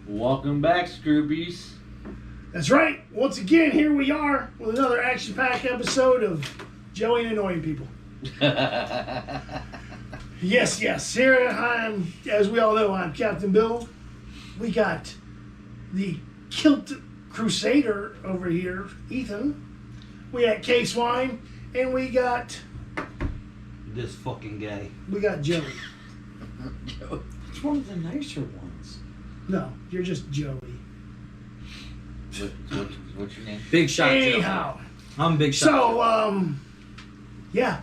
Welcome back, Scroobies. That's right. Once again, here we are with another action-packed episode of Joey and Annoying People. Yes. Here I'm, as we all know, I'm Captain Bill. We got the Kilt Crusader over here, Ethan. We got K-Swine, and we got this fucking guy. We got Joey. It's one of the nicer ones. No, you're just Joey. What's your name? Big Shot Anyhow. Joe. I'm Big Shot So, yeah.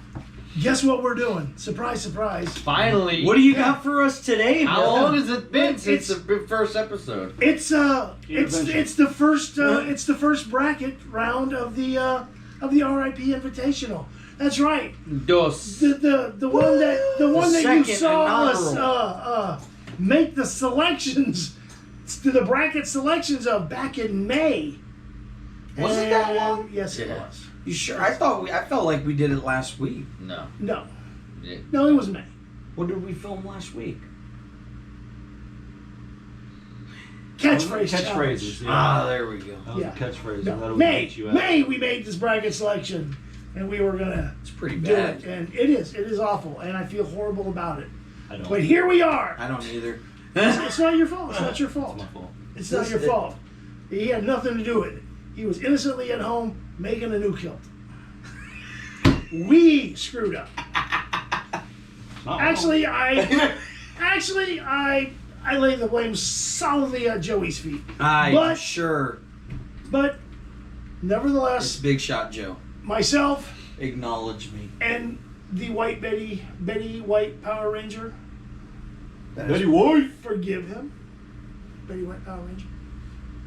Guess what we're doing? Surprise, surprise. Finally. What do you got for us today? How long has it been since the first episode? It's the first bracket round of the RIP Invitational. That's right. Dos. The one that you saw inaugural. us make the selections to the bracket selections of back in May. Was it that long? Yes, it Yeah. was. You sure? I felt like we did it last week. No. No. Yeah. No, it was May. What did we film last week? Catchphrase Catchphrases, challenge. yeah. There we go. That was Yeah. a catchphrase. No, That'll May. get you out. May we made this bracket selection, and we were gonna It's pretty do bad. it, and it is awful, and I feel horrible about it. I don't. But here we are. I don't either. It's not your fault. It's not your fault. It's my fault. It's not your fault. He had nothing to do with it. He was innocently at home making a new kilt. We screwed up. Not Actually, I lay the blame solidly at Joey's feet. I'm sure But it's nevertheless, Big Shot Joe. myself Acknowledge me. and the White Betty White Power Ranger. Betty White. Forgive him. Betty White Power Ranger.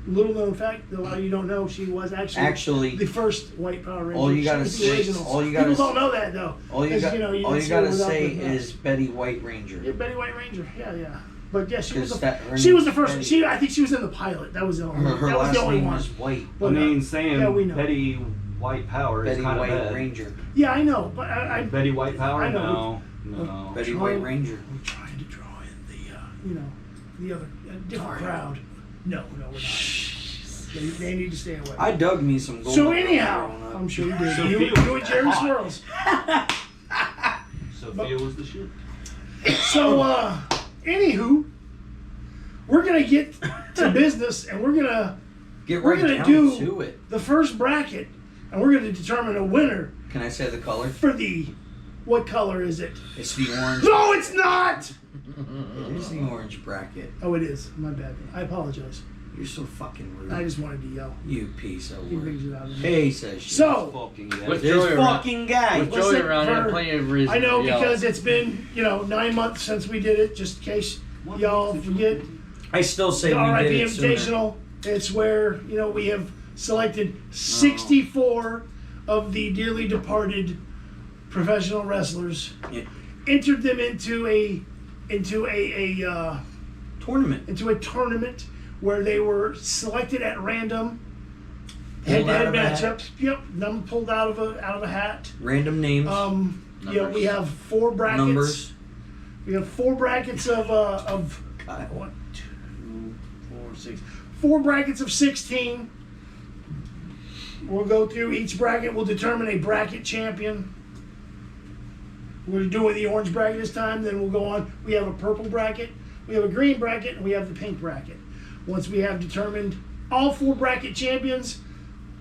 Little known fact, a lot of you don't know, she was actually the first White Power Ranger. all you She gotta was the say- original. all you gotta People don't say- know that though. All you 'Cause, got, you all didn't you gotta without say the- is Betty White Ranger. Yeah, Betty White Ranger. Yeah. But yeah, she was Because the first. I think she was in the pilot. That was the only. Her that was last the only name one. was White. But, I mean, saying yeah, we know. Betty White Power Betty is kind White of bad. Ranger. Yeah, I know, but I Betty White Power? I know. No. Betty Trying- White Ranger. we're trying to draw in the other different crowd. No, we're not. They need to stay away. I dug me some gold. So anyhow, I'm sure you did. You and Jerry Swirls. Sophia was the shit. So, anywho, we're gonna get to business, and we're gonna do to it. the first bracket, and we're gonna determine a winner Can I say the color? for the. What color is it? It's the orange. No, it's not. It is the orange bracket. Oh, it is. My bad. I apologize. You're so fucking rude. I just wanted to yell. You piece of He work. brings it out of me. Hey, says she. So, Fucking yeah. What's this Joey around? fucking guy. With Joey Listen, around here, for- plenty of reasons. I know to yell. because it's been 9 months since we did it. Just in case y'all forget. I still say The we RIP did it sooner. Invitational. It's where we have selected 64 of the dearly departed professional wrestlers, Yeah. entered them into a tournament where they were selected at random, head-to-head out of a hat. matchups. Yep, them pulled out of a hat. Random names. We have 4 brackets. Numbers. We have 4 brackets of God. 1, 2, 4, 6. 4 brackets of 16. We'll go through each bracket. We'll determine a bracket champion. We're doing the orange bracket this time. Then we'll go on. We have a purple bracket. We have a green bracket, and we have the pink bracket. Once we have determined all 4 bracket champions,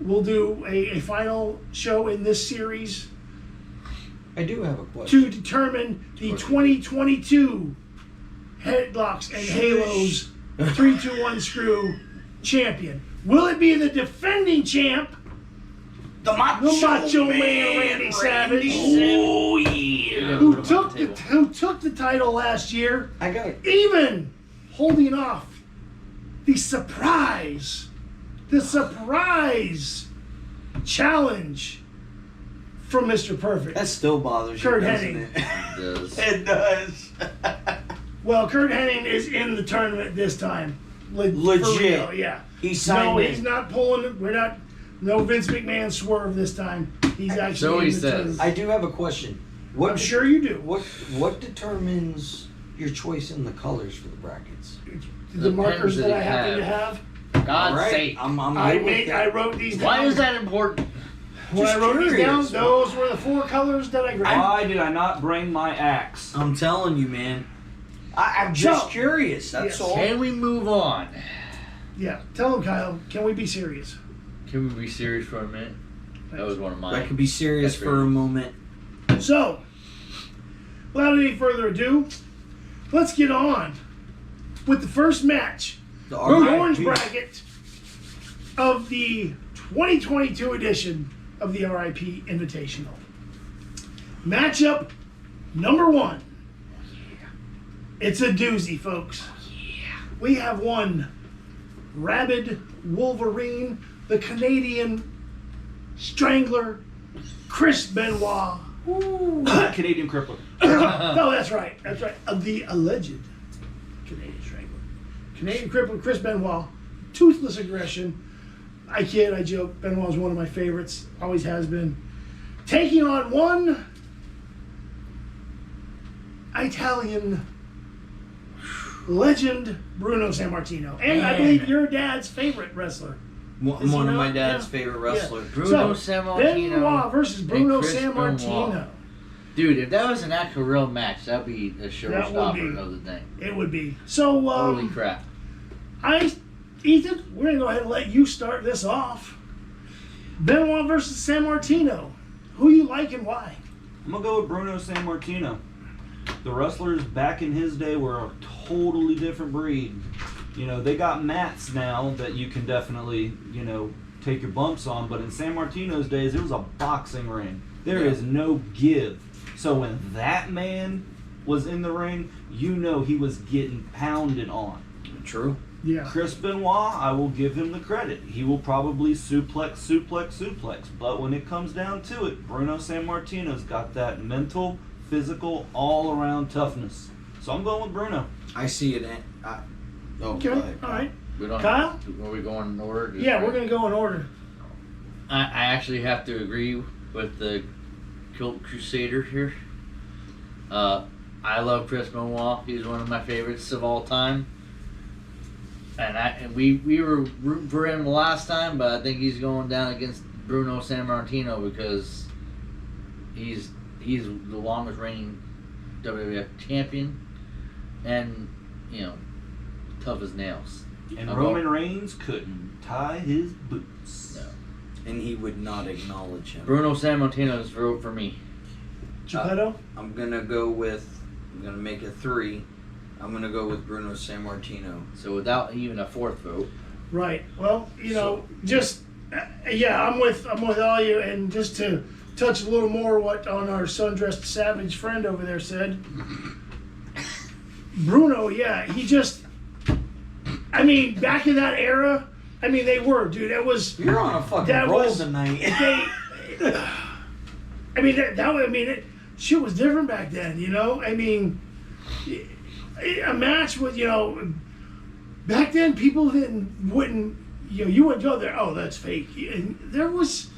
we'll do a final show in this series I do have a question. to determine the 2022 Headlocks and Halos 3-2-1 Screw champion. Will it be the defending champ, The Macho Man Randy Savage, Oh yeah. who took the title last year, I got it. even holding off the surprise challenge from Mr. Perfect. That still bothers Kurt you, doesn't Hennig. it? It does. It does. Well, Kurt Hennig is in the tournament this time. For Legit. real, yeah. He signed he's not pulling. We're not. No Vince McMahon swerve this time. He's actually So in he the says. tournament. I do have a question. What I'm sure you do. What determines your choice in the colors for the brackets? The markers pens that that I you happen have. to have. God's All right, sake. I'm I good with that. wrote these down. Why is that important? When I Just wrote these down, curious. those were the 4 colors that I grabbed. Why did I not bring my axe? I'm telling you, man. I'm just So- curious. That's Yes. all. Can we move on? Yeah, tell them, Kyle. Can we be serious? Can we be serious for a minute? That was one of I mine. could be serious That's for a right. moment. So, without any further ado, let's get on with the first match, The the RIP. orange bracket of the 2022 edition of the RIP Invitational. Matchup number 1. It's a doozy, folks. We have one rabid Wolverine, the Canadian Strangler, Chris Benoit. Canadian crippler. No, that's right. That's right. Of the alleged Canadian Strangler. Canadian cripple Chris Benoit. Toothless aggression. I kid, I joke. Benoit's one of my favorites. Always has been. Taking on one Italian legend, Bruno Sammartino. And I believe your dad's favorite wrestler. Is he One of my not? dad's Yeah. favorite wrestlers. Bruno So, Sammartino Benoit versus Bruno and Chris Sammartino. Benoit. Dude, if that was an actual real match, that'd be a That would showstopper be. of the thing. It would be. So, Holy crap. Ethan, we're going to go ahead and let you start this off. Benoit versus Sammartino. Who you like and why? I'm gonna go with Bruno Sammartino. The wrestlers back in his day were a totally different breed. You know, they got mats now that you can definitely, take your bumps on, but in Sammartino's days, it was a boxing ring. There is no give. So when that man was in the ring, he was getting pounded on. True. Yeah. Chris Benoit, I will give him the credit. He will probably suplex. But when it comes down to it, Bruno Sammartino's got that mental, physical, all-around toughness. So I'm going with Bruno. I see it. Okay. All right. We don't Kyle? Are we going in order? Just Yeah, right? we're going to go in order. I actually have to agree with the Kilt Crusader here. I love Chris Benoit. He's one of my favorites of all time. And we were rooting for him the last time, but I think he's going down against Bruno Sammartino because he's the longest reigning WWF champion, and tough as nails. And I'll Roman go- Reigns couldn't tie his boots. No. And he would not acknowledge him. Bruno Sammartino is for me. Geppetto? I'm gonna make it 3. I'm gonna go with Bruno Sammartino. So without even a fourth vote. Right. Well, I'm with all you, and just to touch a little more what on our sundressed savage friend over there said. Bruno, he just. I mean, back in that era, they were, dude. It was. You're on a fucking That roll was- tonight. Shit was different back then, a match with, back then people wouldn't, you wouldn't go there, oh, that's fake. And there was,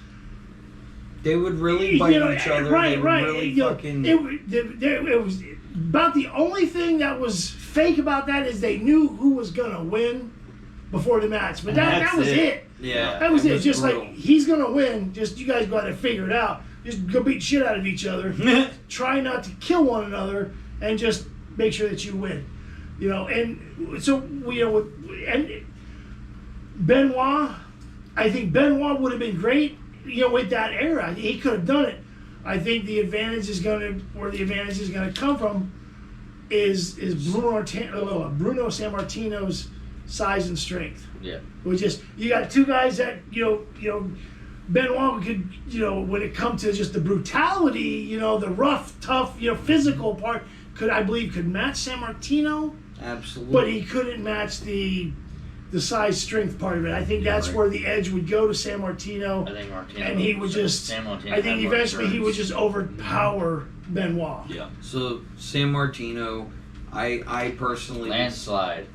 They would really bite each other. right, They would right. really fucking. It was about the only thing that was fake about that is they knew who was gonna win before the match, but that That's was it. it. Yeah, That was it. Just brutal. like he's gonna win. Just you guys go out and figure it out. Just go beat the shit out of each other. Try not to kill one another, and just make sure that you win. And so and Benoit, I think Benoit would have been great. With that era, he could have done it. I think the advantage is where the advantage is gonna come from is Bruno Sammartino's size and strength. Yeah. You got two guys that Benoit could when it comes to just the brutality, the rough, tough, physical part could match Sammartino, Absolutely. but he couldn't match the size strength part of it. I think that's right. where the edge would go to Sammartino, I think Martino. and he would just. Sammartino I think had more eventually he would insurance. just overpower Benoit. Yeah. So Sammartino, I personally. Landslide.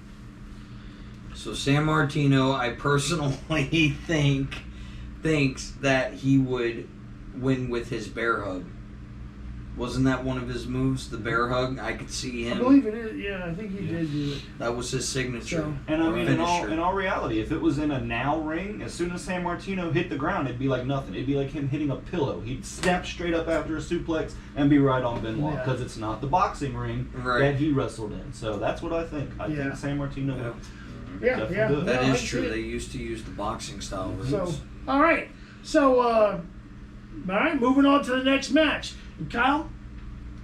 So Sammartino, I personally thinks that he would win with his bear hug. Wasn't that one of his moves, the bear hug? I could see I him. believe it is. Yeah, I think he did do it. That was his signature. So- And I mean, finisher. in all reality, if it was in a now ring, as soon as San Martino hit the ground, it'd be like nothing. It'd be like him hitting a pillow. He'd snap straight up after a suplex and be right on Benoit, Yeah. because it's not the boxing ring Right. that he wrestled in. So that's what I think. I Yeah. think San Martino Yeah. would Yeah, definitely yeah. do it. That No, I is see true. it. They used to use the boxing style moves. So, all right. So, all right, moving on to the next match. And Kyle,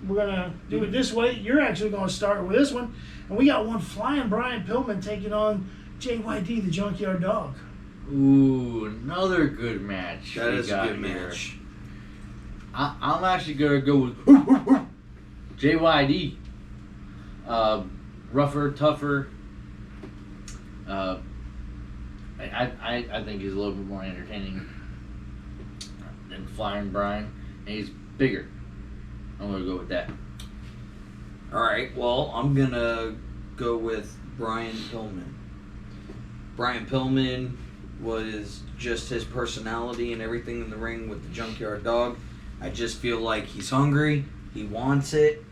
we're going to do it this way. You're actually going to start with this one. And we got one flying Brian Pillman taking on JYD, the Junkyard Dog. Ooh, another good match. That we is a got good here. match. I'm actually gonna go with JYD. Rougher, tougher. I think he's a little bit more entertaining than Flying Brian, and he's bigger. I'm gonna go with that. All right. Well, I'm gonna go with Brian Pillman. Brian Pillman was just his personality and everything in the ring with the Junkyard Dog. I just feel like he's hungry. He wants it.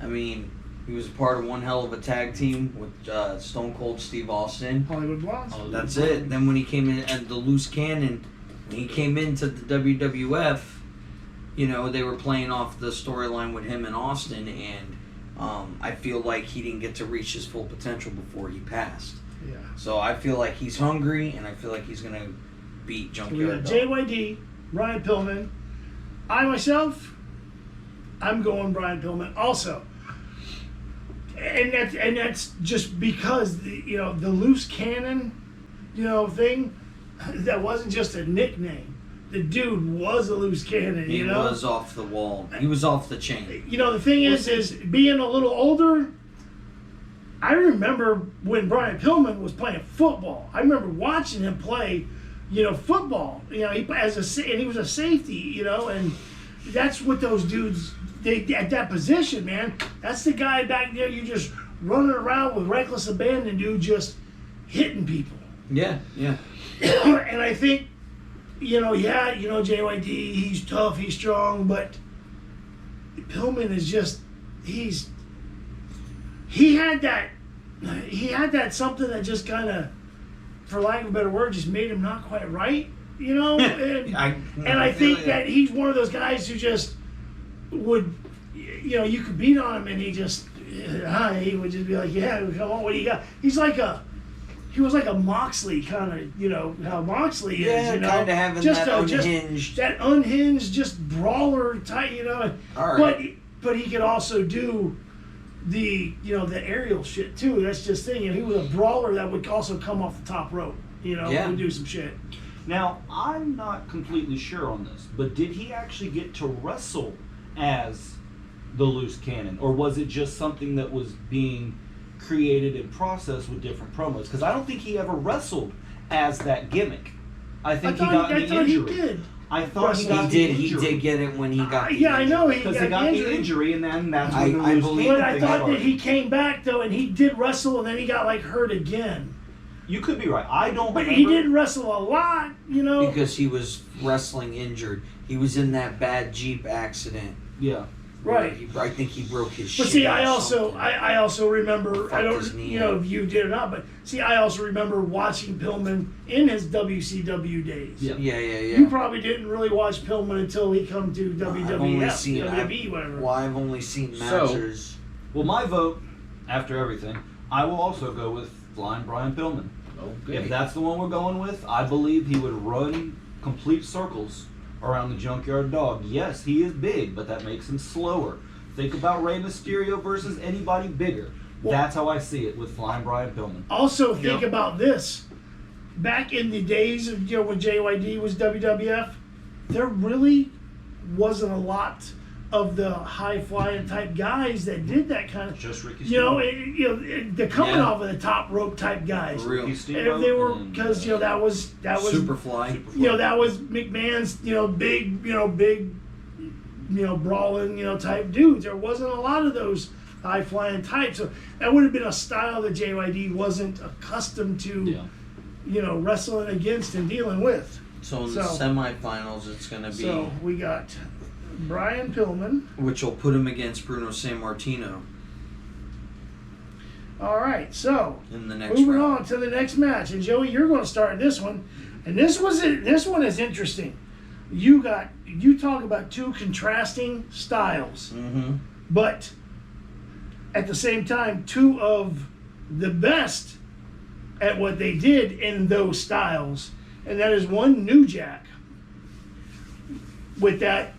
I mean, he was part of one hell of a tag team with Stone Cold Steve Austin. Hollywood Blondes. That's it. Then when he came in as the loose cannon, when he came into the WWF, you know, they were playing off the storyline with him and Austin, and I feel like he didn't get to reach his full potential before he passed. Yeah. So I feel like he's hungry, and I feel like he's going to beat So we got Junkyard Dog. JYD, Brian Pillman. I myself, I'm going Brian Pillman also. And that's just because the loose cannon, thing, that wasn't just a nickname. The dude was a loose cannon. He was off the wall. He was off the chain. The thing is being a little older. I remember when Brian Pillman was playing football. I remember watching him play, football. He and he was a safety. And that's what those dudes. They at that position, man. That's the guy back there. You just running around with reckless abandon, dude, just hitting people. Yeah, yeah. And I think, JYD, he's tough, he's strong, but Pillman is just, he had that something that just kind of, for lack of a better word, just made him not quite right, and I think that he's one of those guys who just would, you could beat on him and he would just be like, yeah, come on, what do you got? He was like a Moxley kind of, how Moxley is, kind of having just that unhinged. that unhinged, just brawler type, All right. But he could also do the aerial shit too. That's just thing. He was a brawler that would also come off the top rope, and do some shit. Now, I'm not completely sure on this, but did he actually get to wrestle as the loose cannon, or was it just something that was being created and processed with different promos? Because I don't think he ever wrestled as that gimmick. I think he got the injury. He did. I thought he got He the did. He injury. did get it when he got. The Yeah, I know he Because he got the the injury, and then that's I- when the I loose believe- cannon But I thing thought started. that he came back though, and he did wrestle, and then he got hurt again. You could be right. I don't. But remember. he didn't wrestle a lot, Because he was wrestling injured. He was in that bad Jeep accident. Yeah. Right. I think he broke his But shin. see, or I also something. remember, I Fucked his don't, knee if you did or not, but see, I also remember watching Pillman in his WCW days. Yeah. Yeah. You probably didn't really watch Pillman until he come to WWF, I've only seen WWE, whatever. Well, I've only seen So- matches. Well, my vote, after everything, I will also go with Flying Brian Pillman. Okay. If that's the one we're going with, I believe he would run complete circles around the Junkyard Dog. Yes, he is big, but that makes him slower. Think about Rey Mysterio versus anybody bigger. That's how I see it with Flying Brian Pillman. Also, think about this. Back in the days of when JYD was WWF, there really wasn't a lot of the high flying type guys that did that kind of. Just Ricky They're coming off of the top rope type guys. For real. And they were because that was Superfly. that was McMahon's big brawling type dudes. There wasn't a lot of those high flying types, so that would have been a style that JYD wasn't accustomed to wrestling against and dealing with. So in the semifinals, it's going to be. So we got Brian Pillman. which will put him against Bruno Sammartino All right, so in the next moving round. on to the next match, and Joey, you're going to start this one, and this one is interesting. You talk about two contrasting styles, Mm-hmm. but at the same time, two of the best at what they did in those styles, and that is one New Jack with that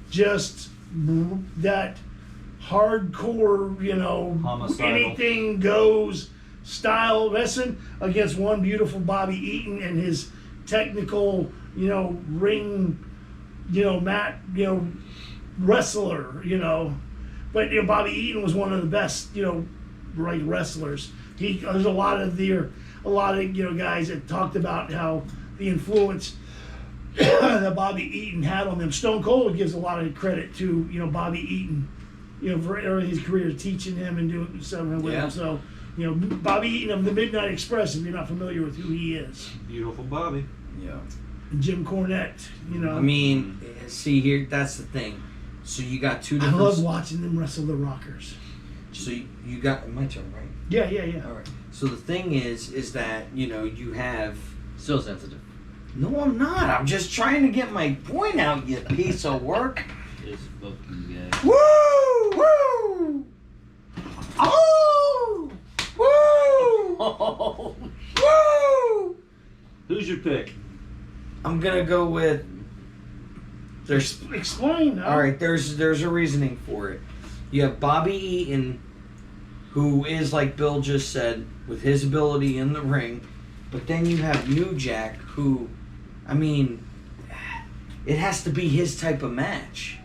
hardcore, Homicidal. anything goes style wrestling against one beautiful Bobby Eaton and his technical, ring, mat, wrestler, But Bobby Eaton was one of the best, right wrestlers. There's a lot of guys that talked about how the influence that Bobby Eaton had on them. Stone Cold gives a lot of credit to Bobby Eaton, for his career teaching him and doing something with him. So Bobby Eaton of the Midnight Express, if you're not familiar with who he is. Beautiful Bobby. Yeah. Jim Cornette, I mean, see here, that's the thing. So you got two I different. love watching them wrestle the Rockers. So you got my turn, right? Yeah. All right. So the thing is that you have. Still sensitive. No, I'm not. I'm just trying to get my point out, you piece of work. This fucking guy. Woo! Woo! Oh! Woo! Oh. Woo! Who's your pick? I'm gonna go with. There's Explain. all right. There's a reasoning for it. You have Bobby Eaton, who is like Bill just said, with his ability in the ring, but then you have New Jack, who, I mean, it has to be his type of match.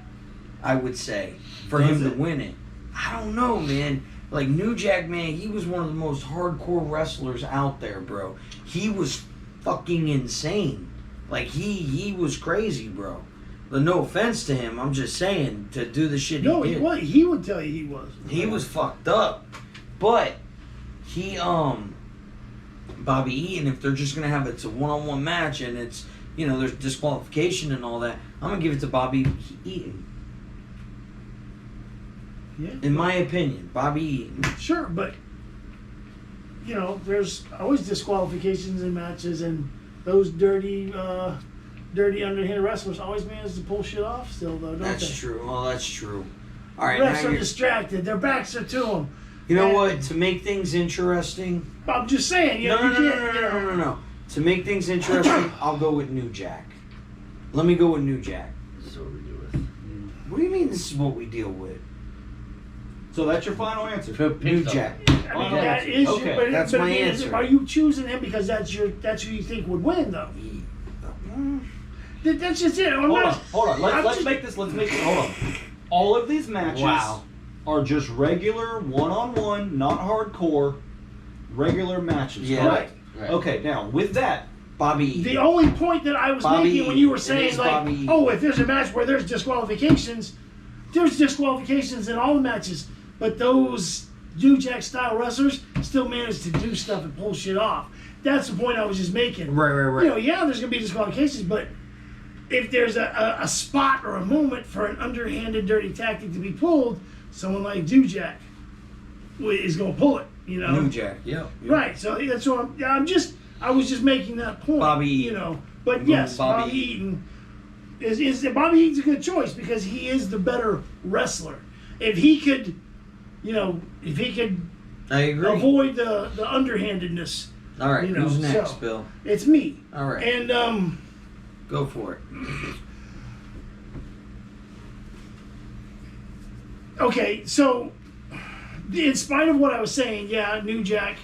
I would say for him to win it. I don't know, man. Like New Jack, man, he was one of the most hardcore wrestlers out there, bro. He was fucking insane. Like he was crazy, bro. But no offense to him, I'm just saying to do the shit No, he did. he would tell you he was. He was fucked up. But he Bobby Eaton, if they're just gonna have it's a one-on-one match and it's there's disqualification and all that, I'm gonna give it to Bobby Eaton. Yeah. In my opinion, Bobby Eaton. Sure, but there's always disqualifications in matches, and those dirty underhand wrestlers always manage to pull shit off. Still, though, don't That's they? true. Well, that's true. All right, Refs now are you're, distracted. Their backs are to them. you know what? To make things interesting. I'm just saying. No. To make things interesting, I'll go with New Jack. Let me go with New Jack. This is what we do with. What do you mean? This is what we deal with? So that's your final answer. New Jack. I mean, that is Okay, but, that's but my again, answer. Are you choosing him because that's who you think would win, though? That's just it. Hold on. Let's make this. Hold on. All of these matches are just regular one-on-one, not hardcore, regular matches. Yeah. Right. Okay. Now with that, Bobby. The only point that I was Bobby making when you were Eaton. saying, It is Bobby like, if there's a match where there's disqualifications in all the matches, but those New Jack style wrestlers still manage to do stuff and pull shit off. That's the point I was just making. Right. There's going to be disqualifications, but if there's a spot or a moment for an underhanded, dirty tactic to be pulled, someone like New Jack is going to pull it, New Jack. Yeah. Right, so that's what I was just making that point. Bobby Eaton. But yes, Bobby Eaton Bobby Eaton's a good choice because he is the better wrestler. If he could, I agree. avoid the underhandedness. All right. Who's next, so, Bill? It's me. All right. And Go for it. okay, so in spite of what I was saying, New Jack,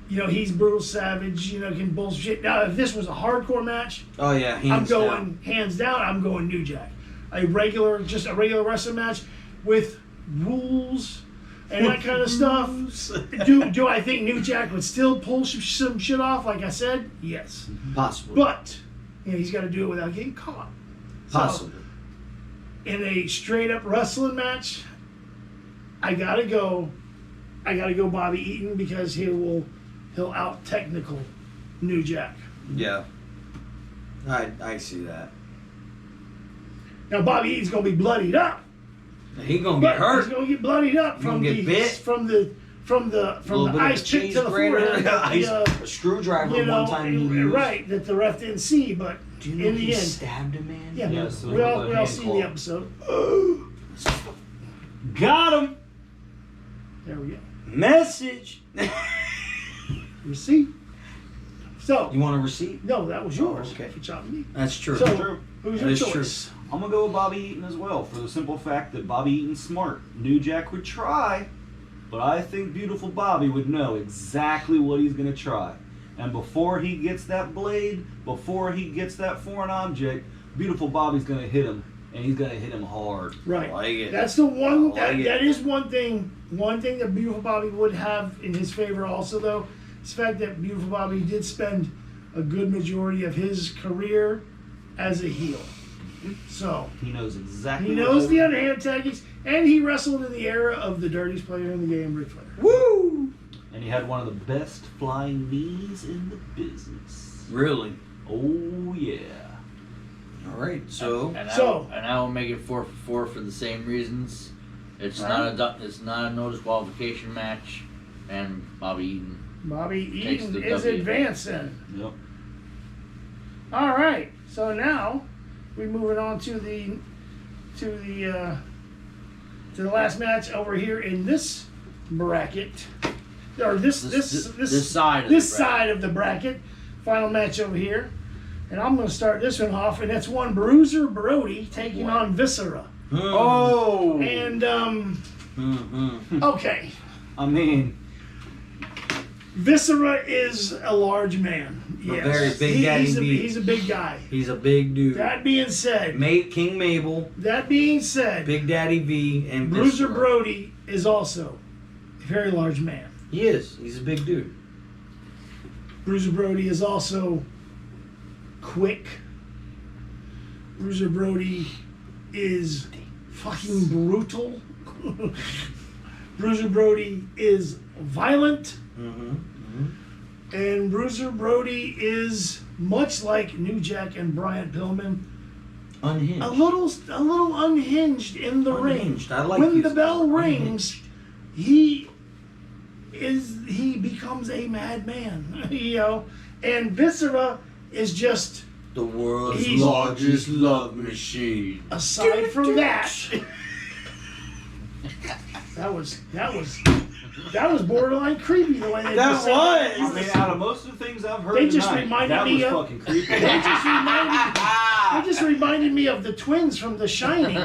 he's brutal savage, can bullshit. Now, if this was a hardcore match, Oh yeah. I'm going New Jack. A regular wrestling match with rules and that kind of stuff. Do I think New Jack would still pull some shit off? Like I said, yes. Possibly. But he's got to do it without getting caught. Possibly. So, in a straight up wrestling match, I gotta go Bobby Eaton because he'll out technical New Jack. Yeah. I see that. Now Bobby Eaton's gonna be bloodied up. He gonna get hurt. He's gonna get bloodied up from gonna the get bit. from the ice pick to the forehead. A screwdriver one time he used. Right, that the ref didn't see, but Do you know in the he end, stabbed a man? yeah, Yeah, so we all hand see claw. the episode. Got him. There we go. Message. Receipt. So You want a receipt? no, that was yours. okay. Good job, me. That's true. So True. who's That your is true. choice? I'm gonna go with Bobby Eaton as well, for the simple fact that Bobby Eaton's smart. New Jack would try, but I think beautiful Bobby would know exactly what he's gonna try. And before he gets that blade, before he gets that foreign object, beautiful Bobby's gonna hit him, and he's gonna hit him hard. Right. I like it. That's the one. I like it. That is one thing. One thing that Beautiful Bobby would have in his favor, also though, is the fact that Beautiful Bobby did spend a good majority of his career as a heel. So He knows exactly. he what knows to the do. underhand tactics, and he wrestled in the era of the dirtiest player in the game, Ric Flair. Woo! And he had one of the best flying knees in the business. Really? Oh yeah. All right. So And I will make it 4 for 4 for the same reasons. It's Alright. it's not a no disqualification match, and Bobby Eaton. Bobby Takes Eaton the is W. advancing. Yep. All right. So now we're moving on to the last match over here in this bracket, or this side of the bracket. side of the bracket. Final match over here, and I'm going to start this one off, and that's one Bruiser Brody taking on Viscera. Oh. And Mm-hmm. okay, I mean, Viscera is a large man. Yes, very big daddy beat. he's a big guy. He's a big dude. That being said, King Mabel, Big Big Daddy V, and Bruiser Viscera. Brody is also a very large man. He is. He's a big dude. Bruiser Brody is also quick. Bruiser Brody is fucking brutal. Bruiser Brody is violent. Mm-hmm. And Bruiser Brody is much like New Jack and Bryant Pillman, Unhinged. a little unhinged in the Unhinged. ring. I like when you the said bell that. rings, he becomes a madman, you know. And Viscera is just, The world's He's- largest love machine. aside from that, that was borderline creepy the way they That just said was. I mean, out of most of the things I've heard They just tonight, reminded that me was of- fucking creepy. They just reminded me of the twins from The Shining.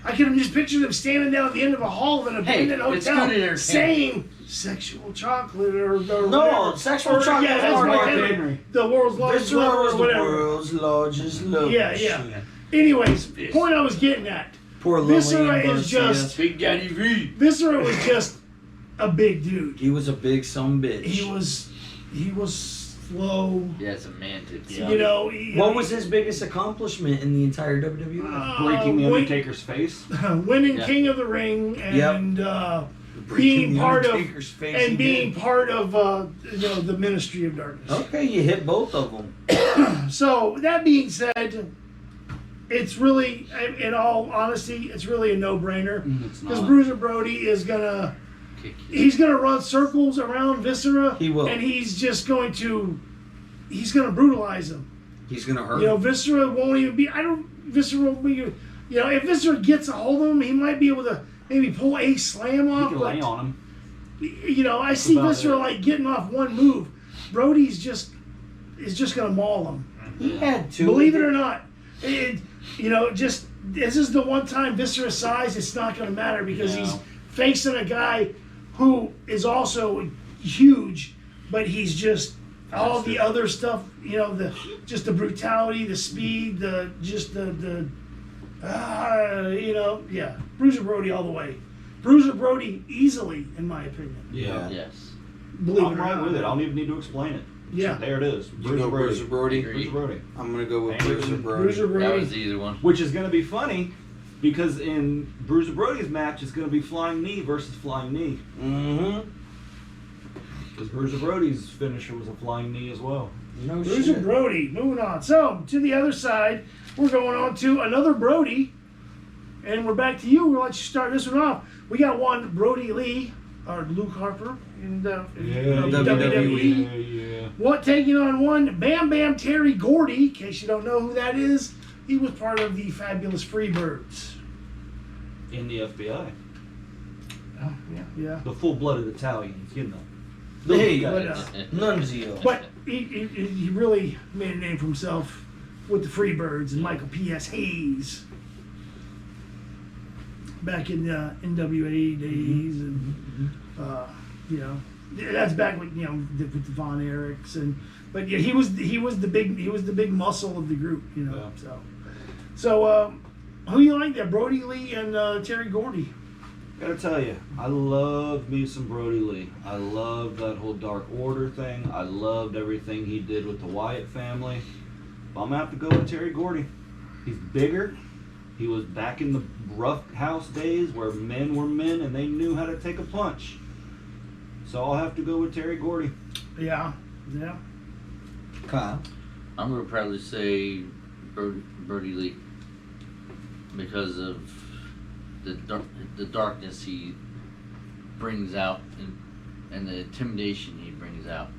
I can just picture them standing down at the end of a hall of an abandoned it's good hotel entertainment. saying "sexual chocolate" or No, whatever. sexual Or, chocolate Yeah, is that's Mark Mark Henry. Henry. The world's largest Viscera lover was or the whatever. world's largest love Yeah, machine. yeah. Anyways, point I was getting at. Poor Viscera Lillian is Garcia. just Big Daddy V. Viscera was just a big dude. He was a big son bitch. He was slow. Yeah, it's a man tip. You know. What was his biggest accomplishment in the entire WWE? Breaking the Win- Undertaker's face. winning Yeah. King of the Ring and Breaking being the part of Undertaker's face he being did. part of the Ministry of Darkness. Okay, you hit both of them. So that being said, it's really, in all honesty, it's really a no-brainer It's because not. Bruiser Brody is he's gonna run circles around Viscera. He will. and he's gonna brutalize him. He's gonna hurt. You know, Viscera won't even be. Viscera won't be. You know, if Viscera gets a hold of him, he might be able to maybe pull a slam He off. can But lay on him. you know, I see about Viscera it. like getting off one move. Brody's just gonna maul him. he had to. Believe it or not, just this is the one time Viscera's size. It's not gonna matter because No. he's facing a guy who is also huge, but he's just all the other stuff. You know, the brutality, the speed, Bruiser Brody all the way. Bruiser Brody easily, in my opinion. Yeah. Yes. Believe I'm it or right not. with it. I don't even need to explain it. Yeah. There it is. You go Bruiser Brody. Bruiser Brody. I'm gonna go with And Bruiser Brody. Bruiser That Brody. was the easy one. Which is going to be funny because in Bruiser Brody's match, it's going to be flying knee versus flying knee. Mm-hmm. Because Bruiser Brody's finisher was a flying knee as well. No Bruiser shit. Brody. Moving on. So, to the other side, we're going on to another Brody. And we're back to you. We'll let you start this one off. We got one Brody Lee, or Luke Harper, in WWE. Yeah. What taking on one Bam Bam Terry Gordy? In case you don't know who that is, he was part of the Fabulous Freebirds. In the FBI. Oh, yeah. The full-blooded Italians, you know. Hey, Those guys. Nunzio. But he really made a name for himself with the Freebirds and Michael P.S. Hayes back in NWA days, and that's back with with the Von Erichs, but yeah, he was the big muscle of the group, Yeah. So who you like there, Brody Lee and Terry Gordy? Gotta tell you, I love me some Brody Lee. I love that whole Dark Order thing. I loved everything he did with the Wyatt family. But I'm gonna have to go with Terry Gordy. He's bigger. He was back in the rough house days where men were men and they knew how to take a punch. So I'll have to go with Terry Gordy. Yeah. Kyle. I'm gonna probably say Brody Lee because of the darkness he brings out and the intimidation he brings out.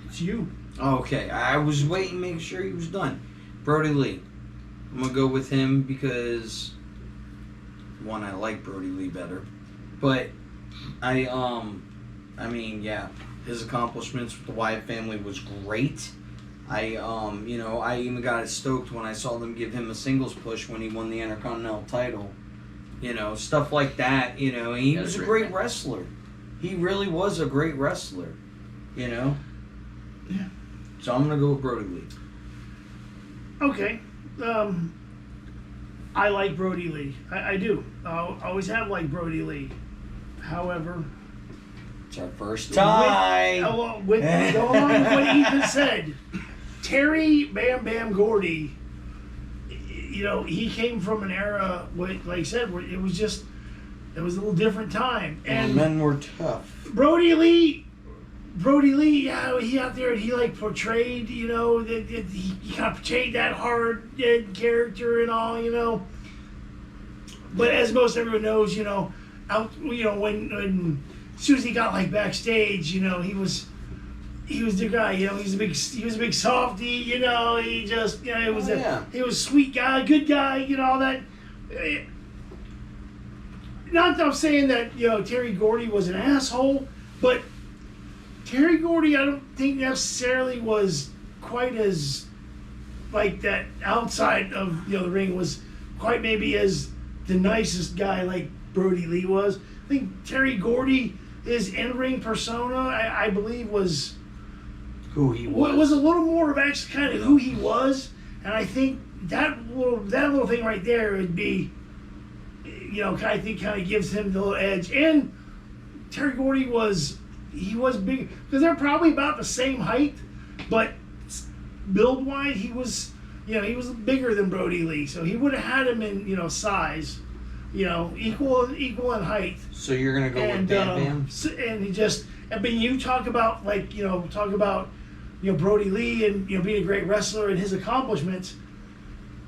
It's you. Okay, I was waiting, making sure he was done. Brody Lee. I'm gonna go with him because one, I like Brody Lee better, but his accomplishments with the Wyatt family was great. I even got stoked when I saw them give him a singles push when he won the Intercontinental title. Stuff like that. He was a great wrestler. He really was a great wrestler. Yeah. So I'm gonna go with Brody Lee. Okay. I like Brody Lee. I do. I always have liked Brody Lee. However, It's our first tie. Go along with what Ethan said. Terry Bam Bam Gordy, he came from an era, like I said, where it was a little different time. And men were tough. Brody Lee, he out there, he portrayed, that he kind of portrayed that hard character and all, But as most everyone knows, when as soon as he got backstage, he was the guy, he was a big softy, he just, he was he was a sweet guy, good guy, all that. Not that I'm saying that, Terry Gordy was an asshole, but Terry Gordy, I don't think necessarily was quite as, that outside of, the ring was quite maybe as the nicest guy like Brody Lee was. I think Terry Gordy, his in-ring persona, I believe was Who he was. was a little more of actually kind of who he was, and I think that little thing right there would be, I think kind of gives him the little edge. And Terry Gordy was big because they're probably about the same height, but build wise he was bigger than Brody Lee, so he would have had him in size, equal in height. So you're gonna go with Bam Bam? And he just, but you talk about Brody Lee and being a great wrestler and his accomplishments.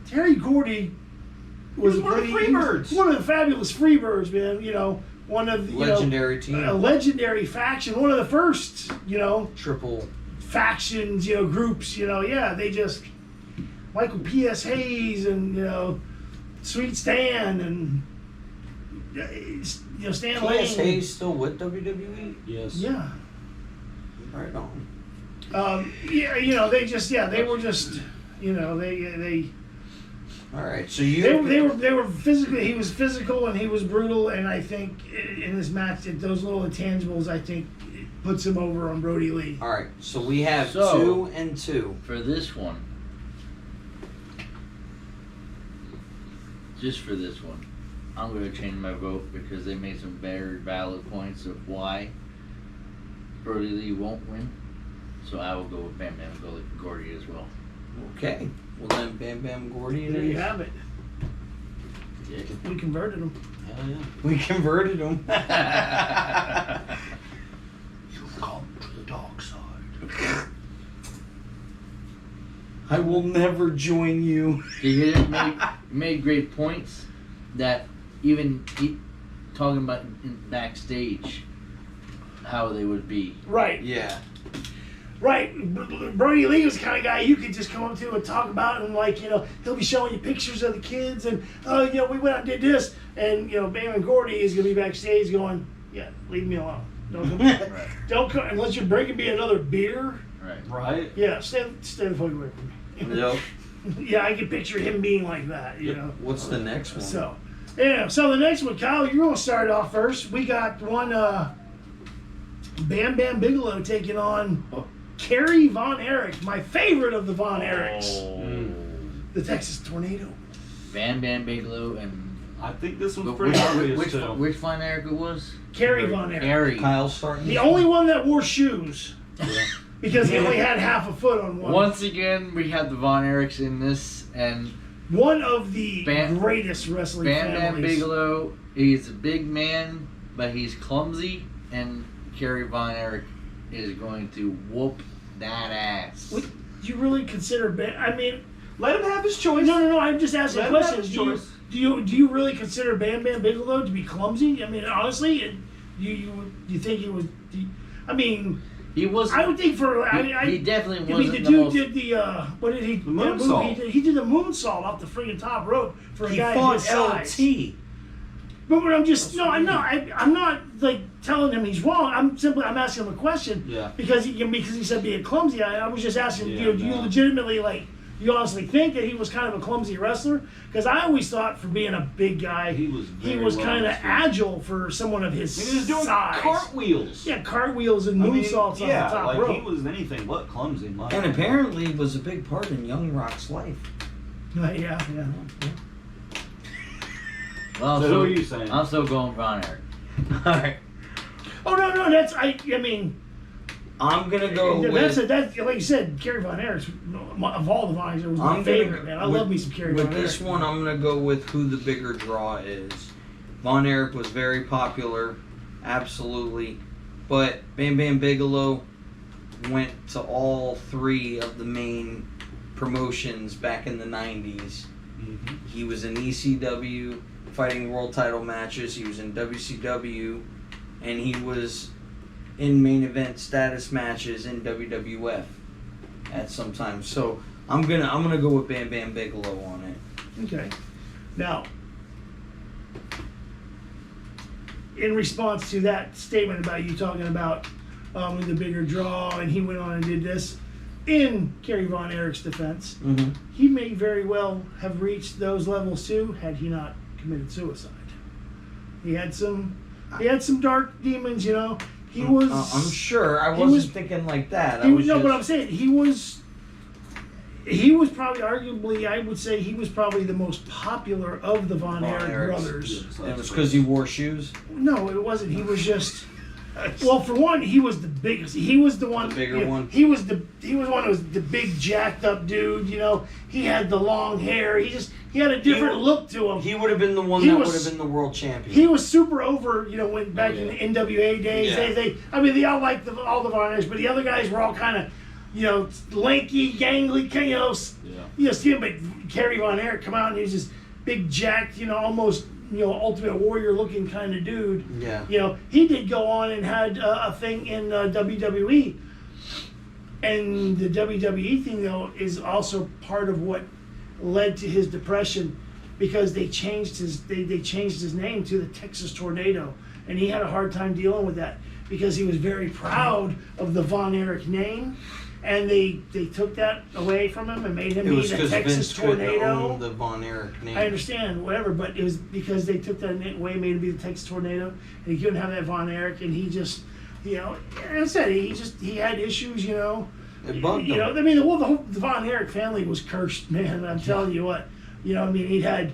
Terry Gordy was one of the Freebirds. One of the Fabulous Freebirds, man. One of the Legendary team. A legendary faction, one of the first, Triple factions, groups, they just Michael P.S. Hayes and Sweet Stan and Stan Lane. P.S. Hayes still with WWE? Yes. Yeah. Right on. They were just, they. All right, so They were physically. He was physical and he was brutal, and I think in this match, those little intangibles, I think, puts him over on Brody Lee. All right, so we have 2 and 2 for this one. Just for this one, I'm going to change my vote because they made some very valid points of why Brody Lee won't win. So I will go with Bam Bam Gordy as well. Okay. Well then, Bam Bam Gordy. There you have it. Yeah. We converted him. Hell yeah. We converted him. the dark side. I will never join you. He made great points that even talking about in backstage how they would be. Right. Yeah. Right. Brody Lee was the kind of guy you could just come up to and talk about, and like, he'll be showing you pictures of the kids, and we went out and did this, and Bam and Gordy is gonna be backstage going, yeah, leave me alone. Don't come, Right. don't come unless you're bringing me another beer. Right. Right? Yeah, stay the fuck away from me. Yep. Yeah, I can picture him being like that. What's the next one? So, yeah. So the next one, Kyle, you're gonna start off first. We got one Bam Bam Bigelow taking on Kerry Von Erich, my favorite of the Von Erichs, the Texas Tornado. Bam Bam Bigelow and I think this one's pretty obvious too. which Von Erich it was? Kerry Von Erich. Kerry. Kyle's starting. The only one that wore shoes. Because he only had half a foot on one. Once again, we have the Von Erichs in this, and One of the greatest wrestling Bam families. Bam Bigelow, he's a big man, but he's clumsy, and Kerry Von Erich is going to whoop that ass. Would you really consider I mean, Let him have his choice. no. I'm just asking Let him have questions. his choice. Do you really consider Bam Bam Bigelow to be clumsy? I mean, honestly, you think he would? I mean, He was. I would think for. He definitely I mean, wasn't the the dude most. did the what did he? The moonsault. He did the moonsault off the freaking top rope for a He guy fought his size. LT. But what I'm just I'm not like telling him he's wrong. I'm asking him a question. Yeah. Because he said being clumsy. I was just asking Yeah, do you no. legitimately you honestly think that he was kind of a clumsy wrestler? Because I always thought for being a big guy, He was very well kind of understood. agile for someone of his He was doing size. cartwheels. Yeah, cartwheels and moonsaults on the top like rope. he was anything but clumsy. Mike. And apparently was a big part in Young Rock's life. Yeah. Well, So who are you saying? I'm still going Von Erich. All right. Oh no, that's I mean. I'm gonna go That's with. like you said, Kerry Von Erich. Of all the Von Erichs, it was my I'm favorite, gonna, man. I love me some Kerry With Von this Erich. one, I'm gonna go with who the bigger draw is. Von Erich was very popular, absolutely, but Bam Bam Bigelow went to all three of the main promotions back in the '90s. Mhm. He was in ECW fighting world title matches. He was in WCW, and he was in main event status matches in WWF at some time. So I'm gonna go with Bam Bam Bigelow on it. Okay. Now, in response to that statement about you talking about the bigger draw, and he went on and did this, in Kerry Von Erich's defense, Mm-hmm. he may very well have reached those levels too had he not committed suicide. He had some dark demons, He was. I'm sure. I he wasn't was- thinking like that. He was, no, but I'm saying he was probably, arguably, I would say he was probably the most popular of the Von Von Erich Erichs. brothers. Yes, It was because he wore shoes. No, it wasn't. He was just. Well, for one, he was the biggest. He was the one. The bigger one? He was one who was the big jacked up dude. He had the long hair. He had a different look to him. He would have been the one He that was- would have been the world champion. He was super over, when back in the NWA days. Yeah. They all liked all the Von Erichs, but the other guys were all kind of, lanky, gangly, see him, but Kerry Von Erich come out and he's this big jacked, almost, Ultimate Warrior looking kind of dude. Yeah. He did go on and had a thing in WWE, and the WWE thing though is also part of what led to his depression, because they changed his name to the Texas Tornado, and he had a hard time dealing with that because he was very proud of the Von Erich name, and they took that away from him and made him It be was the because Texas Vince couldn't Tornado. own the Von Erich name. I understand, whatever, but it was because they took that away, made him be the Texas Tornado, and he couldn't have that Von Erich, and he just, like I said, he had issues, It bugged him. I mean, the Von Erich family was cursed, man. I'm telling you what, he had,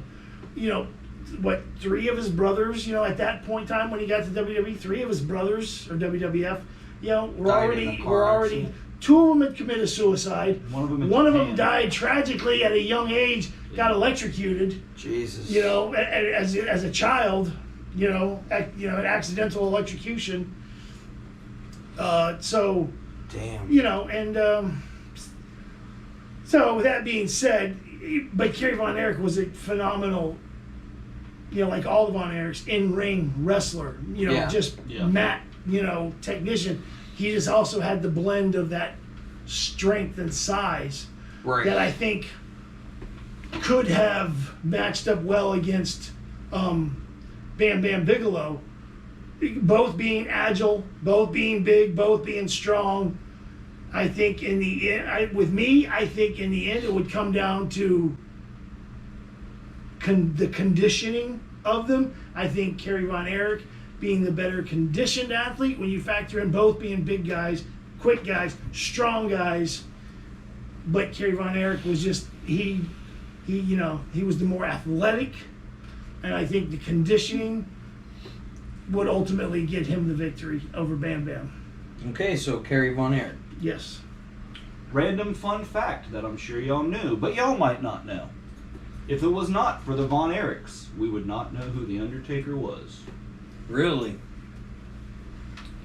three of his brothers, at that point in time when he got to WWE, three of his brothers or WWF, were Died in a car already. accident. Two of them had committed suicide. One of them in One of them Japan. died tragically at a young age, got electrocuted. Jesus. As a child, an accidental electrocution. So, Damn. you know, and so with that being said, but Kerry Von Erich was a phenomenal, you know, like all the Von Erichs, in-ring wrestler, you know, Yeah. just mat, you know, technician. He just also had the blend of that strength and size Right. that I think could have matched up well against Bam Bam Bigelow. Both being agile, both being big, both being strong. I think in the end, I think in the end it would come down to the conditioning of them. I think Kerry Von Erich being the better conditioned athlete, when you factor in both being big guys, quick guys, strong guys. But Kerry Von Erich was just, he was the more athletic, and I think the conditioning would ultimately get him the victory over Bam Bam. Okay, so Kerry Von Erich. Yes. Random fun fact that I'm sure y'all knew, but y'all might not know. If it was not for the Von Erichs, we would not know who The Undertaker was. Really?